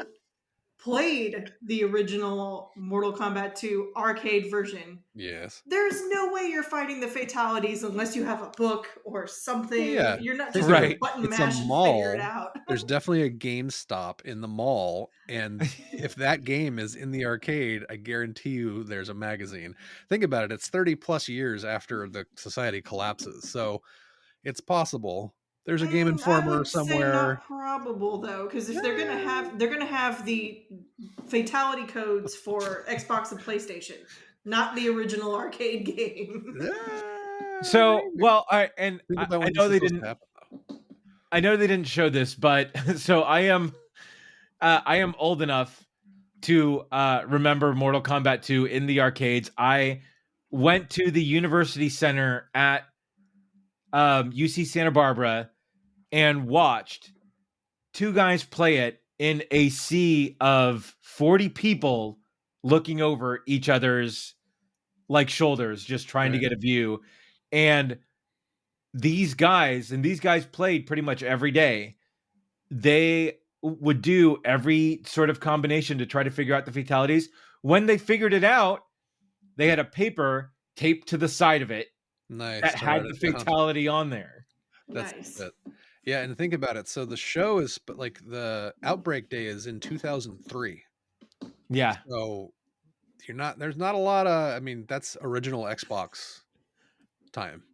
played the original Mortal Kombat 2 arcade version, Yes. there's no way you're fighting the fatalities unless you have a book or something. Well, yeah. You're not Think just of going Right. to button It's a mash and figure it mall. out. There's definitely a GameStop in the mall, and if that game is in the arcade, I guarantee you there's a magazine. Think about it. It's 30 plus years after the society collapses, so it's possible. There's a Game I Informer would say somewhere. not probable though, because if they're gonna have the fatality codes for Xbox and PlayStation, not the original arcade game. So, Maybe. well, Think about I when this know is they supposed to didn't. happen, though. I know they didn't show this, but so I am old enough to remember Mortal Kombat 2 in the arcades. I went to the University Center at UC Santa Barbara and watched two guys play it in a sea of 40 people looking over each other's like shoulders, just trying to Right. get a view. And these guys played pretty much every day. They would do every sort of combination to try to figure out the fatalities. When they figured it out, they had a paper taped to the side of it Nice that to had write the it down. fatality on there. That's Nice. it. Yeah, and think about it. So the show is, but like the outbreak day is in 2003. Yeah. So there's not a lot of, I mean, that's original Xbox time.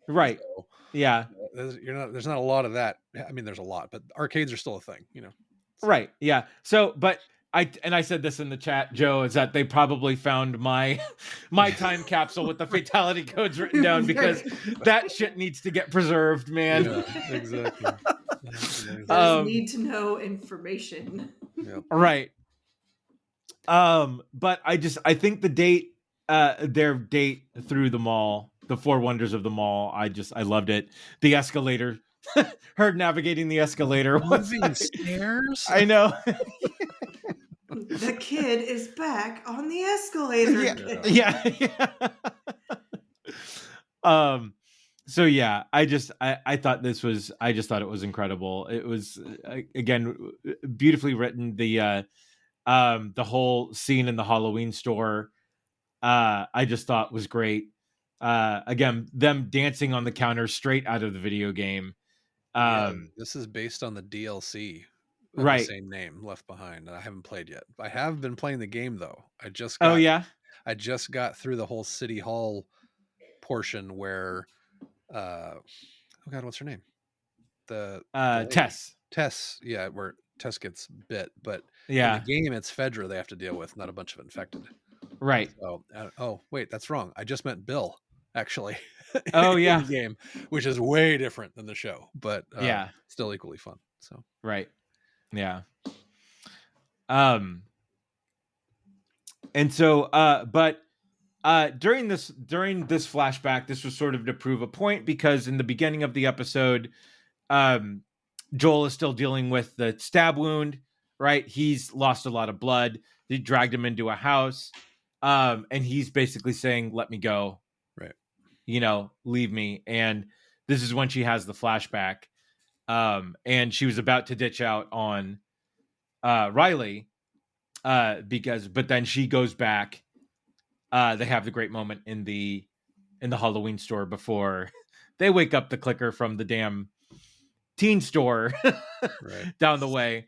Right. So Yeah. there's not a lot of that. I mean, there's a lot, but arcades are still a thing, you know. So, Right. Yeah. So, but I said this in the chat, Joe, is that they probably found my time capsule with the fatality codes written down because that shit needs to get preserved, man. yeah, exactly. That's amazing. There's need to know information. Yep. Right. But I think the date, their date through the mall, the four wonders of the mall, I loved it. The escalator, her navigating the escalator. Moving stairs. I know. The kid is back on the escalator. Yeah. Yeah. So yeah, I thought I just thought it was incredible. It was again beautifully written. The whole scene in the Halloween store, I just thought was great. Again, them dancing on the counter straight out of the video game. Yeah, this is based on the DLC of Right. the same name, Left Behind, and I haven't played yet. I have been playing the game though. I just Oh yeah. got through the whole City Hall portion where oh god, what's her name? The lady. Tess, yeah, where Tess gets bit, but Yeah. in the game it's Fedra they have to deal with, not a bunch of infected. Right. So, oh wait, that's wrong. I just meant Bill, actually. Oh in yeah. the game, which is way different than the show, but yeah, still equally fun. So right. Yeah. And so but during this flashback, this was sort of to prove a point because in the beginning of the episode, Joel is still dealing with the stab wound, right? He's lost a lot of blood. They dragged him into a house. And he's basically saying, let me go. Right. You know, leave me. And this is when she has the flashback. And she was about to ditch out on Riley but then she goes back. They have the great moment in the Halloween store before they wake up the clicker from the damn teen store right. down the way.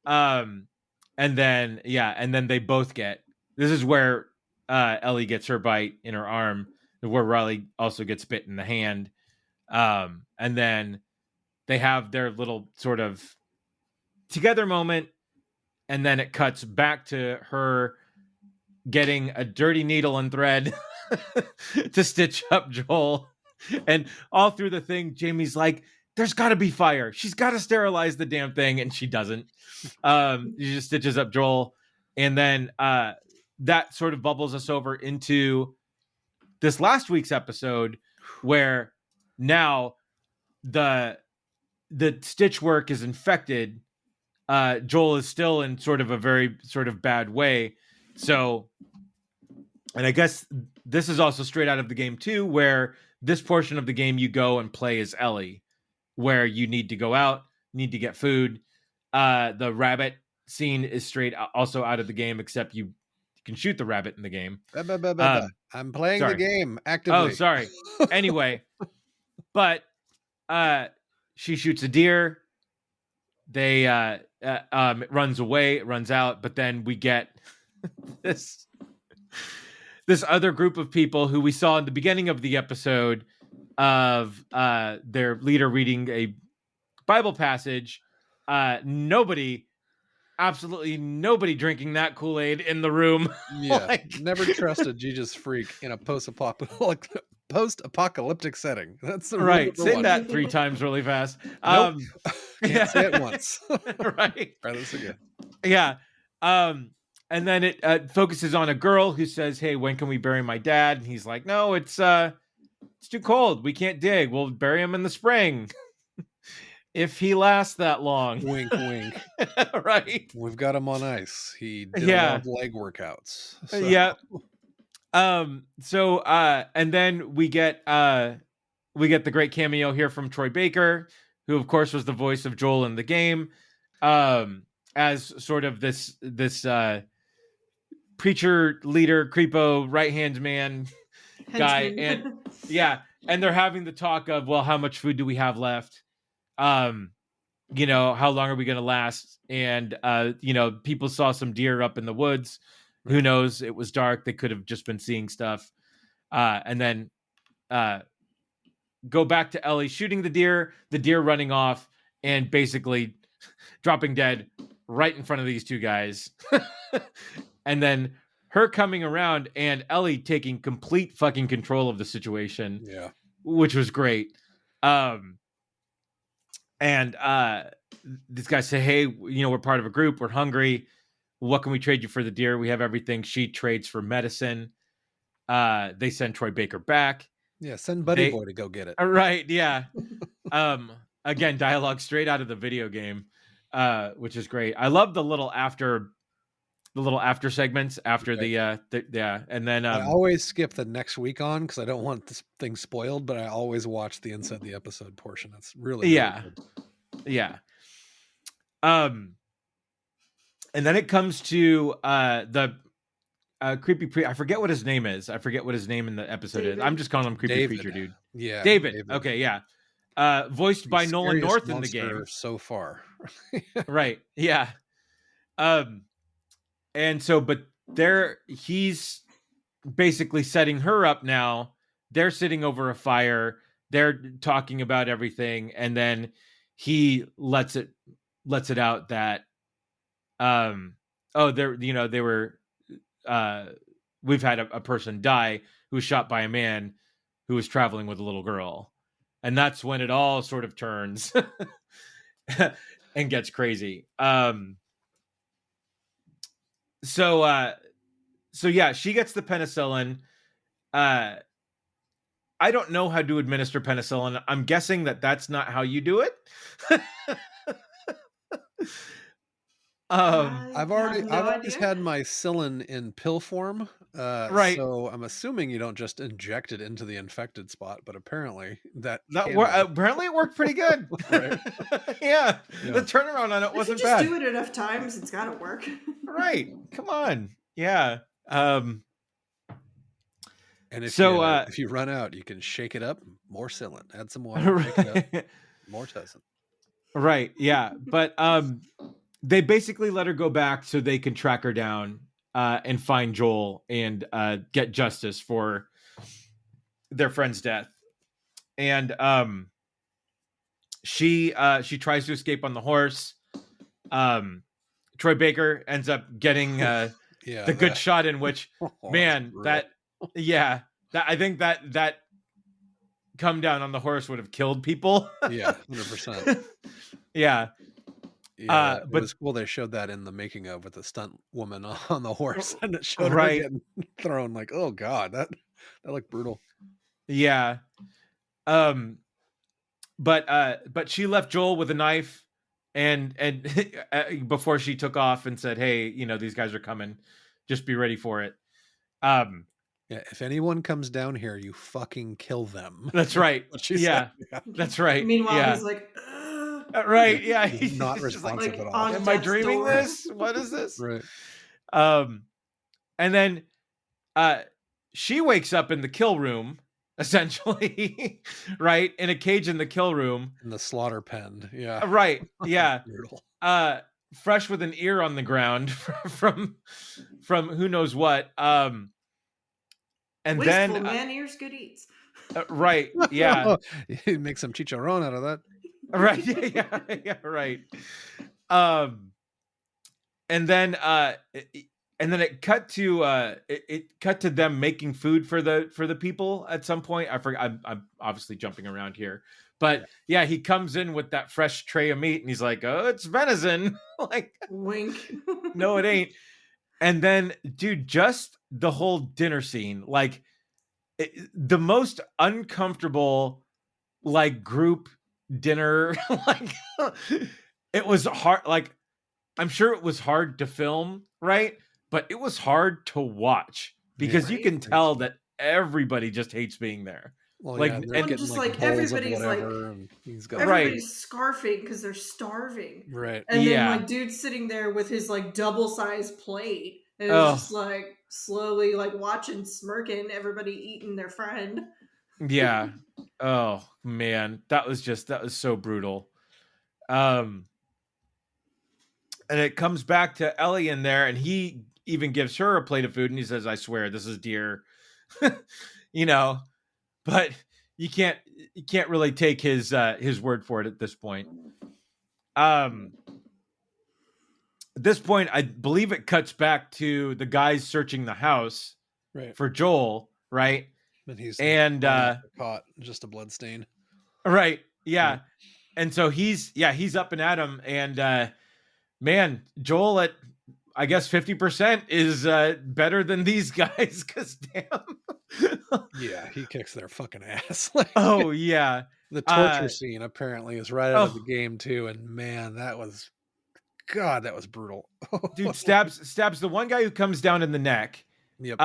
And then they both get, this is where Ellie gets her bite in her arm, where Riley also gets bit in the hand. And then they have their little sort of together moment. And then it cuts back to her getting a dirty needle and thread to stitch up Joel. And all through the thing, Jamie's like, there's got to be fire. She's got to sterilize the damn thing. And she doesn't. She just stitches up Joel. And then that sort of bubbles us over into this last week's episode where now the stitch work is infected. Joel is still in sort of a very sort of bad way. So, and I guess this is also straight out of the game too, where this portion of the game you go and play as Ellie, where you need to go out, need to get food. The rabbit scene is straight also out of the game, except you can shoot the rabbit in the game. I'm playing the sorry. game actively. Oh, sorry. Anyway, but she shoots a deer. They it runs away, it runs out, but then we get this other group of people who we saw in the beginning of the episode of their leader reading a Bible passage. Absolutely nobody drinking that Kool-Aid in the room. Yeah, never trusted Jesus freak in a post-apocalyptic setting. That's the right. Say one. that 3 times really fast. Nope. Can't say it once. Right. Try this again. Yeah. And then it focuses on a girl who says, "Hey, when can we bury my dad?" And he's like, "No, it's too cold. We can't dig. We'll bury him in the spring." If he lasts that long. Wink, wink. Right. We've got him on ice. He did a lot of leg workouts. So. Yeah. And then we get the great cameo here from Troy Baker, who of course was the voice of Joel in the game, as sort of this preacher leader, creepo, right-hand man guy. And yeah, and they're having the talk of, well, how much food do we have left? How long are we going to last? And, people saw some deer up in the woods. Who knows? It was dark. They could have just been seeing stuff. And then go back to Ellie shooting the deer running off and basically dropping dead right in front of these two guys. And then her coming around and Ellie taking complete fucking control of the situation. Yeah. Which was great. And these guys say, "Hey, we're part of a group. We're hungry. What can we trade you for the deer? We have everything." She trades for medicine. They send Troy Baker back. Yeah, send Buddy Boy to go get it. Right, yeah. Again, dialogue straight out of the video game, which is great. I love the little after segments after and then I always skip the next week on because I don't want this thing spoiled, but I always watch the inside the episode portion. That's really good. Yeah. And then it comes to the creepy I forget what his name is. I forget what his name in the episode is. I'm just calling him creepy preacher dude. Yeah, David. Okay, yeah. Voiced by Nolan North in the game so far. Right. Yeah. And so, but he's basically setting her up now. They're sitting over a fire. They're talking about everything. And then he lets it out that, we've had a person die who was shot by a man who was traveling with a little girl. And that's when it all sort of turns and gets crazy. So yeah, she gets the penicillin. I don't know how to administer penicillin. I'm guessing that's not how you do it. I've always had my Cillin in pill form. Right. So I'm assuming you don't just inject it into the infected spot, but apparently apparently it worked pretty good. Right. Yeah. The turnaround on it wasn't bad. If you just do it enough times, it's got to work. Right. Come on. Yeah. And if you run out, you can shake it up. More Cillin. Add some water. Shake it up. More Tussin. Right. Yeah. But they basically let her go back so they can track her down and find Joel and get justice for their friend's death. And she tries to escape on the horse. Troy Baker ends up getting the good shot in which, man, I think that come down on the horse would have killed people. Yeah, 100%. Yeah. Yeah, but it was cool. They showed that in the making of with the stunt woman on the horse, and it showed her getting thrown. Like, oh god, that looked brutal. Yeah. But she left Joel with a knife, and before she took off and said, "Hey, these guys are coming. Just be ready for it." Yeah, if anyone comes down here, you fucking kill them. That's right. Yeah, that's right. Meanwhile, yeah. he's like, Right, yeah. He's not He's just like, responsive at all. on am I death's dreaming door. this? What is this? Right. And then she wakes up in the kill room, essentially, right? In a cage in the kill room. In the slaughter pen. Yeah. Right. Yeah. Brutal. Fresh with an ear on the ground from who knows what. And Wasteful then man ears, good eats. right, yeah. You make some chicharron out of that. Right. Yeah, right. And then it cut to it cut to them making food for the people at some point. I forgot. I'm obviously jumping around here, but yeah, he comes in with that fresh tray of meat and he's like, "Oh, it's venison." Like, Wink. no, it ain't. And then, dude, just the whole dinner scene, like the most uncomfortable, like, group dinner. Like, it was hard. Like, I'm sure it was hard to film, right? But it was hard to watch because you Right. can tell that everybody just hates being there. Well, Like, yeah, they're Well, getting just like like bowls of everybody's whatever, and he's got Right. everybody's scarfing because they're starving. right. And Yeah. then like dude's sitting there with his like double-sized plate and Oh. it's just like slowly like watching, smirking, everybody eating their friend. Yeah. Oh man, that was so brutal. And it comes back to Ellie in there, and he even gives her a plate of food, and he says, "I swear, this is deer." You know, but you can't really take his word for it at this point. At this point, I believe it cuts back to the guys searching the house Right. for Joel, right? And he's caught, just a blood stain. Right. Yeah. And so he's up and at him, and man, Joel at I guess 50% is better than these guys, because damn. Yeah, he kicks their fucking ass. Like, Oh yeah. the torture scene apparently is right out of the game too, and man, that was brutal. Dude stabs the one guy who comes down in the neck. Yep.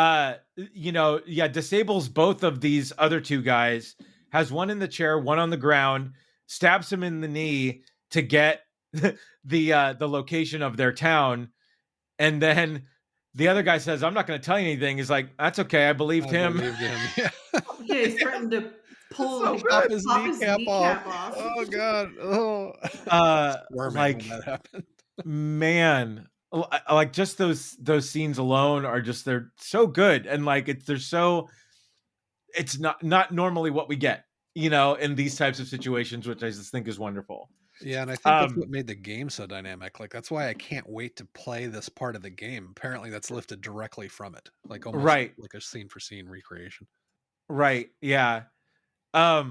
Disables both of these other two guys, has one in the chair, one on the ground, stabs him in the knee to get the location of their town, and then the other guy says, "I'm not going to tell you anything." He's like, "That's okay, I believed him." Yeah. Yeah, he threatened to pop his kneecap off. Oh god. Oh. Like, when that happened. Man, like, just those scenes alone are just, they're so good, and like it's not normally what we get, in these types of situations, which I just think is wonderful. Yeah, and I think that's what made the game so dynamic. Like, that's why I can't wait to play this part of the game. Apparently that's lifted directly from it, like almost right, like a scene for scene recreation. Right. Yeah. So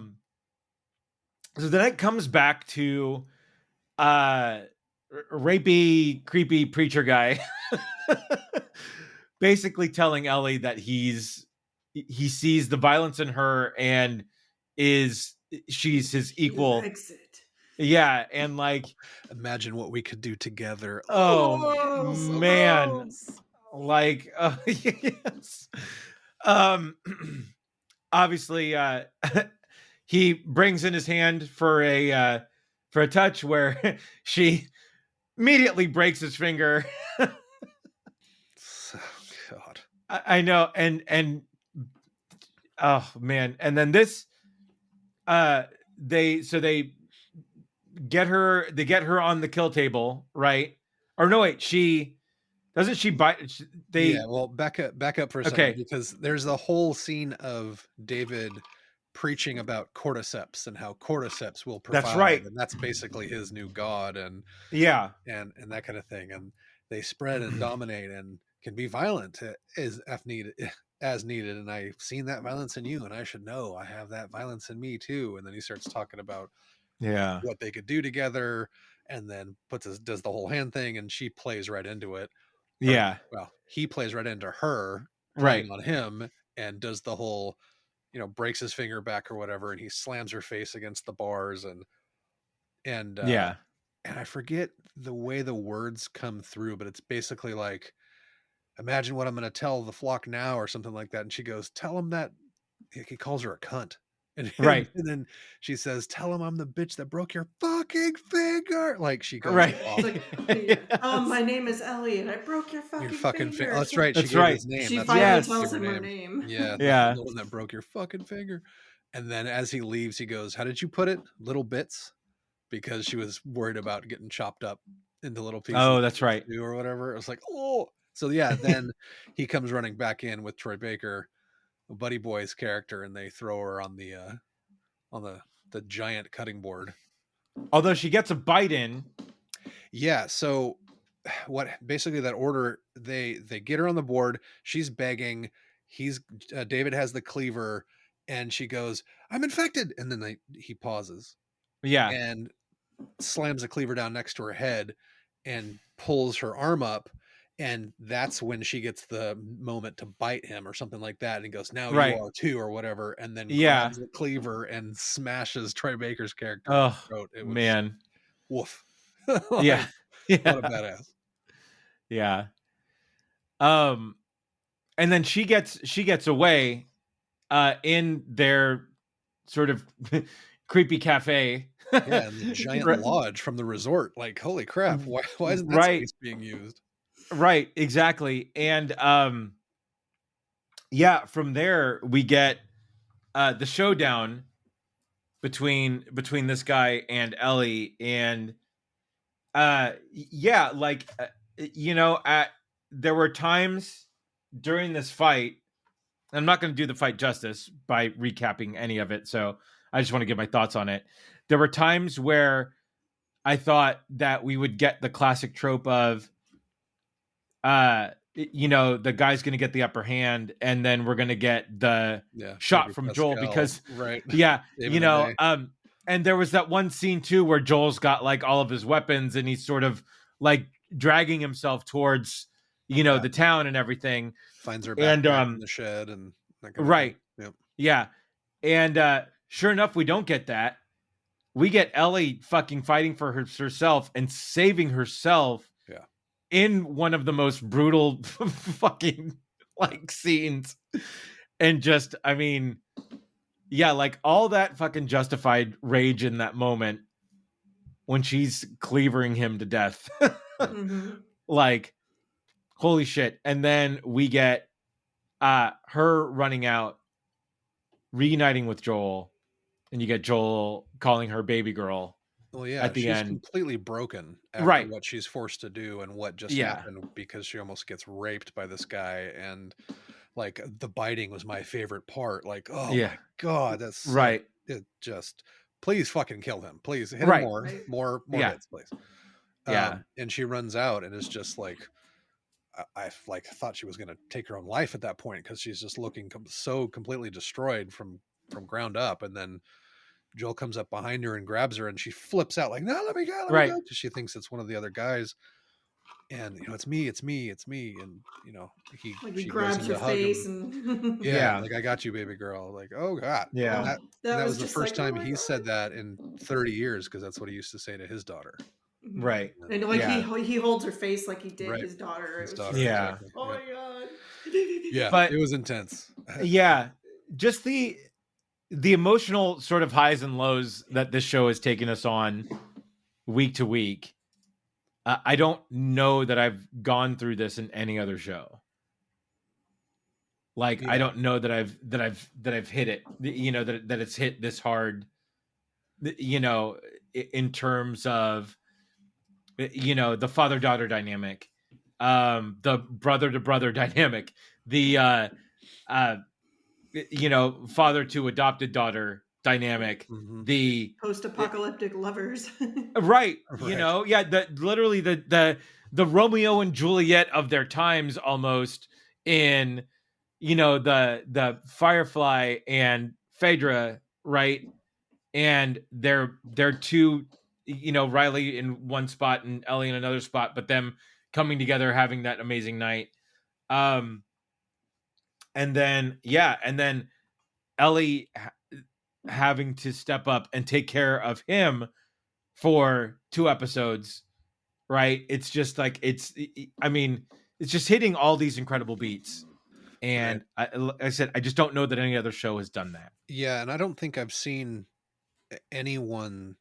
then it comes back to rapey, creepy preacher guy basically telling Ellie that he sees the violence in her and she's his equal. Exit. Yeah, and like, imagine what we could do together. Oh, man. Like, yes. Obviously, he brings in his hand for a touch where she immediately breaks his finger. God, I know, and oh man, and then this, they get her on the kill table, right? Or no, wait, doesn't she bite? Yeah, well, back up for a second, Okay. because there's a whole scene of David preaching about cordyceps and how cordyceps will provide. That's right. And that's basically his new god, and yeah, and that kind of thing. And they spread and dominate and can be violent as needed. And I've seen that violence in you, and I should know I have that violence in me too. And then he starts talking about what they could do together, and then does the whole hand thing, and she plays right into it. Yeah. Well, he plays right into her, right on him, and does the whole, breaks his finger back or whatever, and he slams her face against the bars, and yeah. And I forget the way the words come through, but it's basically like, imagine what I'm going to tell the flock now, or something like that. And she goes, tell him that. He calls her a cunt. Right. And then she says, "Tell him I'm the bitch that broke your fucking finger." Like she goes Right. off. It's like, yeah, my name is Ellie, and I broke your Your fucking fucking finger. Oh, that's right. She That's gave right. his name. She That's finally Yes. She gave tells him her name. Yeah, Yeah. the one that broke your fucking finger. And then as he leaves, he goes, "How did you put it? Little bits?" Because she was worried about getting chopped up into little pieces Oh, that's for right. stew or whatever. It was like, oh. So yeah, then he comes running back in with Troy Baker, Buddy Boy's character, and they throw her on the giant cutting board. Although she gets a bite in. Yeah, so what basically that order, they get her on the board, she's begging, he's David has the cleaver, and she goes, "I'm infected," and then he pauses Yeah. and slams a cleaver down next to her head and pulls her arm up, and that's when she gets the moment to bite him or something like that, and he goes, "Now you Right. are too," or whatever, and then Yeah. grabs the cleaver and smashes Troy Baker's character in the Oh, throat. It was man. woof. Yeah. Like, Yeah. what a badass. Yeah. And then she gets away in their sort of creepy cafe. Yeah, and the giant Right. lodge from the resort. Like, holy crap, why isn't that Right. space being used? Right, exactly. And yeah, from there we get the showdown between this guy and Ellie, and yeah, like there were times during this fight. I'm not going to do the fight justice by recapping any of it, so I just want to give my thoughts on it. There were times where I thought that we would get the classic trope of the guy's going to get the upper hand, and then we're going to get the shot Pedro from Joel, Pascal, because right. yeah, Saving the day. and there was that one scene too where Joel's got like all of his weapons and he's sort of like dragging himself towards the town and everything. Finds her And backpack in the shed and that kind of right. thing. Yep. Yeah. And sure enough, we don't get that. We get Ellie fucking fighting for herself and saving herself. Yeah. In one of the most brutal fucking like scenes. And just, I mean, yeah, like all that fucking justified rage in that moment when she's cleavering him to death. Like, holy shit. And then we get her running out, reuniting with Joel, and you get Joel calling her baby girl. Well, yeah, at the she's end. completely broken after Right. what she's forced to do and what just happened, because she almost gets raped by this guy. And like the biting was my favorite part. Like, oh my God, that's right. It just, please fucking kill him. Please hit him Right. more hits, please. Yeah. And she runs out and it's just like, I like thought she was going to take her own life at that point, because she's just looking so completely destroyed from ground up. And then Joel comes up behind her and grabs her, and she flips out like, "No, let me go, let me go," because she thinks it's one of the other guys. And it's me. And he grabs her face and like, "I got you, baby girl." Like, oh God, yeah. And that was the first time he said that in 30 years, because that's what he used to say to his daughter. Right. And like he holds her face like he did his daughter. His it was daughter, yeah. Exactly. Oh my God. Yeah, but it was intense. Yeah, just the emotional sort of highs and lows that this show has taken us on week to week. I don't know that I've gone through this in any other show. Like, I don't know that I've hit it, that it's hit this hard, in terms of, the father-daughter dynamic, the brother-to-brother dynamic, the, father to adopted daughter dynamic, the post-apocalyptic lovers. right. Literally the Romeo and Juliet of their times, almost, in the Firefly and Phaedra, right? And they're two, Riley in one spot and Ellie in another spot, but them coming together, having that amazing night. And then Ellie having to step up and take care of him for 2 episodes, right? It's just like, it's just hitting all these incredible beats. And I said, I just don't know that any other show has done that. Yeah, and I don't think I've seen anyone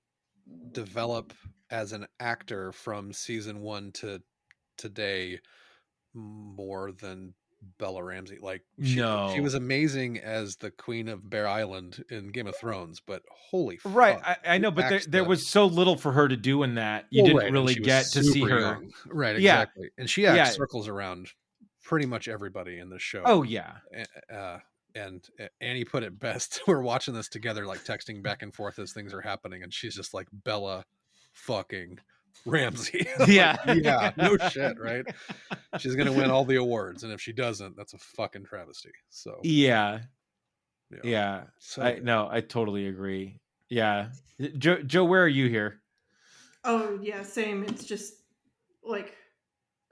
develop as an actor from season 1 to today more than Bella Ramsey. Like she was No. amazing as the Queen of Bear Island in Game of Thrones, but holy Right. fuck. I know, but there was so little for her to do in that. You Well, didn't right, and really she was get to see super her. young. Right, Yeah. exactly. And she acts Yeah. circles around pretty much everybody in the show. Oh, yeah. And Annie put it best. We're watching this together, like texting back and forth as things are happening, and she's just like, Bella fucking Ramsey. Yeah. Like, yeah, no shit, right? She's gonna win all the awards, and if she doesn't, that's a fucking travesty. So Yeah. So I totally agree. Yeah. Joe, where are you here? Oh yeah, same. It's just like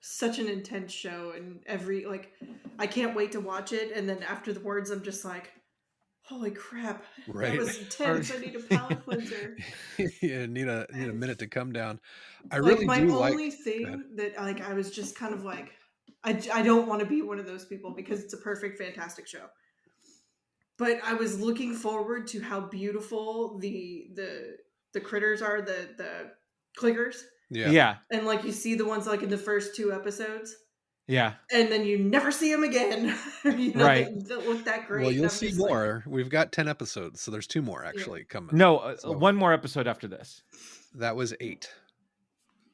such an intense show, and every I can't wait to watch it. And then afterwards, I'm just like, holy crap, right, that was intense. I need a palate cleanser. Yeah, need a minute to come down. I Like really my do only like thing that I was just kind of like, I don't want to be one of those people because it's a perfect, fantastic show. But I was looking forward to how beautiful the critters are, the clickers. Yeah. And like you see the ones like in the first 2 episodes. Yeah. And then you never see them again. Right. They look that great. Well, you'll see more. We've got 10 episodes, so there's 2 more actually coming. No, one more episode after this. That was 8.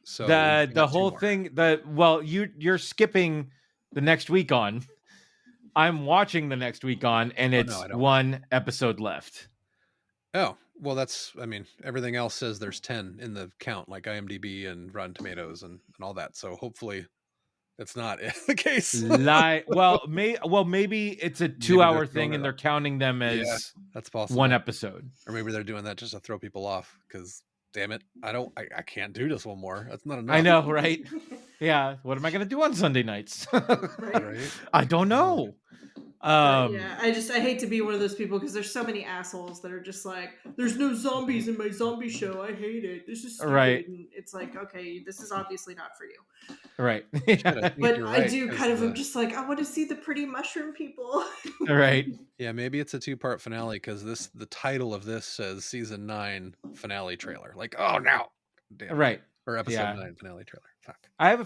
So the whole thing, you're skipping the next week on. I'm watching the next week on, and it's 1 episode left. Oh, well, everything else says there's 10 in the count, like IMDb and Rotten Tomatoes and all that. So hopefully that's not the case. Maybe it's a 2-hour thing and they're counting them as that's possible. 1 episode. Or maybe they're doing that just to throw people off because damn it, I can't do this one more. That's not enough. I know, right? Yeah. What am I going to do on Sunday nights? Right? I don't know. I hate to be one of those people because there's so many assholes that are just like, there's no zombies in my zombie show. I hate it. This is stupid. Right. And it's like, okay, this is obviously not for you. Right. But I do kind of am just like, I want to see the pretty mushroom people. Right. Yeah, maybe it's a 2-part finale because the title of this says season 9 finale trailer. Like, oh no. Damn. Right. Or episode 9 finale trailer. Fuck. I have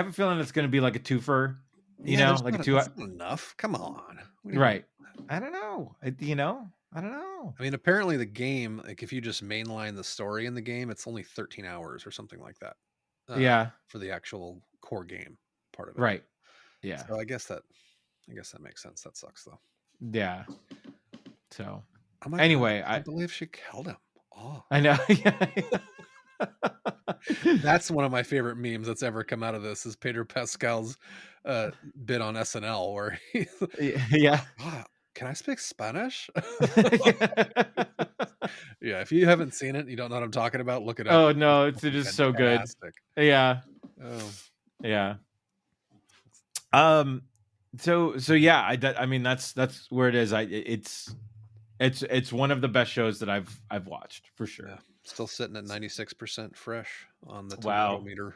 a feeling it's going to be like a twofer. You know, like that's not enough. Come on. Right. I don't know. I don't know. I mean, apparently the game, like if you just mainline the story in the game, it's only 13 hours or something like that. For the actual core game part of it. Right. Yeah. So I guess that makes sense. That sucks though. Yeah. So anyway, I believe she killed him. Oh. I know. That's one of my favorite memes that's ever come out of this is Pedro Pascal's bit on SNL where can I speak Spanish? Yeah, if you haven't seen it, you don't know what I'm talking about, look it up. Oh no, it is so good. Yeah. Oh. Yeah. So yeah, I mean that's where it is. It's one of the best shows that I've watched for sure. Yeah. Still sitting at 96% fresh on the tomato meter.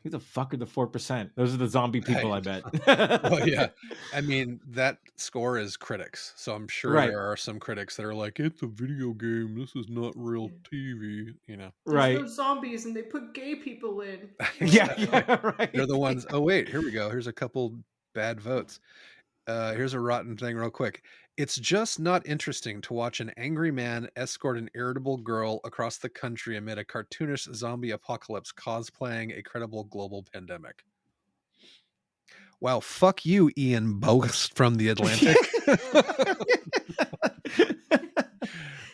Who the fuck are the 4%? Those are the zombie people, I bet. Well, yeah. I mean, that score is critics. So I'm sure there are some critics that are like, it's a video game. This is not real TV, you know. There's no zombies and they put gay people in. Yeah, right. They're the ones. Oh, wait, here we go. Here's a couple bad votes. Here's a rotten thing real quick. It's just not interesting to watch an angry man escort an irritable girl across the country amid a cartoonish zombie apocalypse cosplaying a credible global pandemic. Wow, fuck you, Ian Boast from The Atlantic.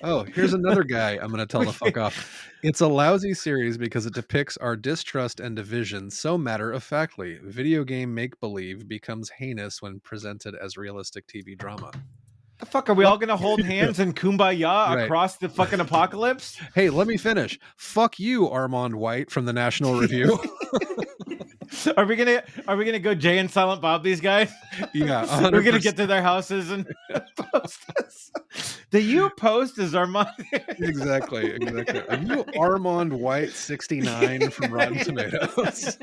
Oh, here's another guy I'm going to tell the fuck off. It's a lousy series because it depicts our distrust and division so matter-of-factly. Video game make-believe becomes heinous when presented as realistic TV drama. The fuck, are we all going to hold hands and kumbaya across the fucking apocalypse? Hey, let me finish. Fuck you, Armand White from the National Review. Are we gonna go Jay and Silent Bob these guys? Yeah, We're gonna 100%. get to their houses and post this. The you post is Armand. Exactly. Are you Armand White 69 from Rotten Tomatoes?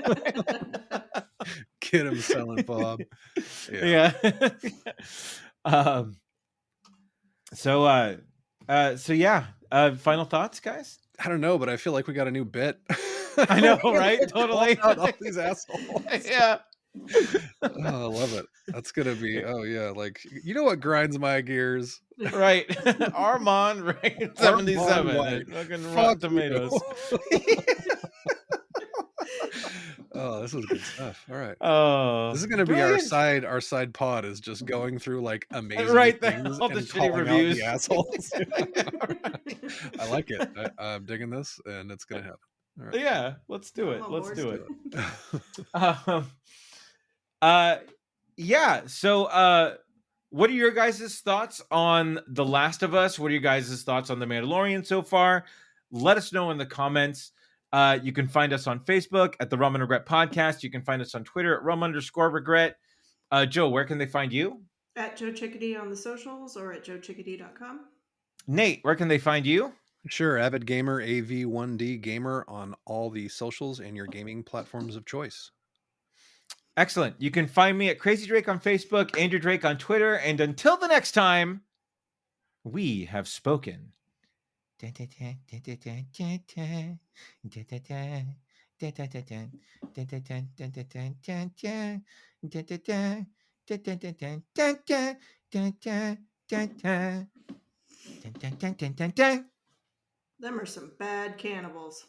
Get him, Silent Bob. Yeah. um. So yeah. Final thoughts, guys. I don't know, but I feel like we got a new bit. I know, right? Totally. Out all these assholes. Yeah. Oh, I love it. That's gonna be. Oh yeah, like you know what grinds my gears? Right. Armand, right? 77. White. Fucking Fuck Rotten you. Tomatoes. Oh, this is good stuff. All right. Oh, This is gonna be brilliant. our side pod is just going through like amazing Right, things all the and shitty calling reviews. out the assholes. I like it. I'm digging this, and it's gonna happen. All right. Yeah, let's do it. I'm on Let's board. do it. it. Yeah. So, what are your guys' thoughts on The Last of Us? What are your guys' thoughts on The Mandalorian so far? Let us know in the comments. You can find us on Facebook at the Rum and Regret Podcast. You can find us on Twitter at rum_regret. Joe, where can they find you? At Joe Chickadee on the socials or at joechickadee.com. Nate, where can they find you? Sure, Avid Gamer, AV1D Gamer on all the socials and your gaming platforms of choice. Excellent. You can find me at Crazy Drake on Facebook, Andrew Drake on Twitter, and until the next time, we have spoken. Them are some bad cannibals.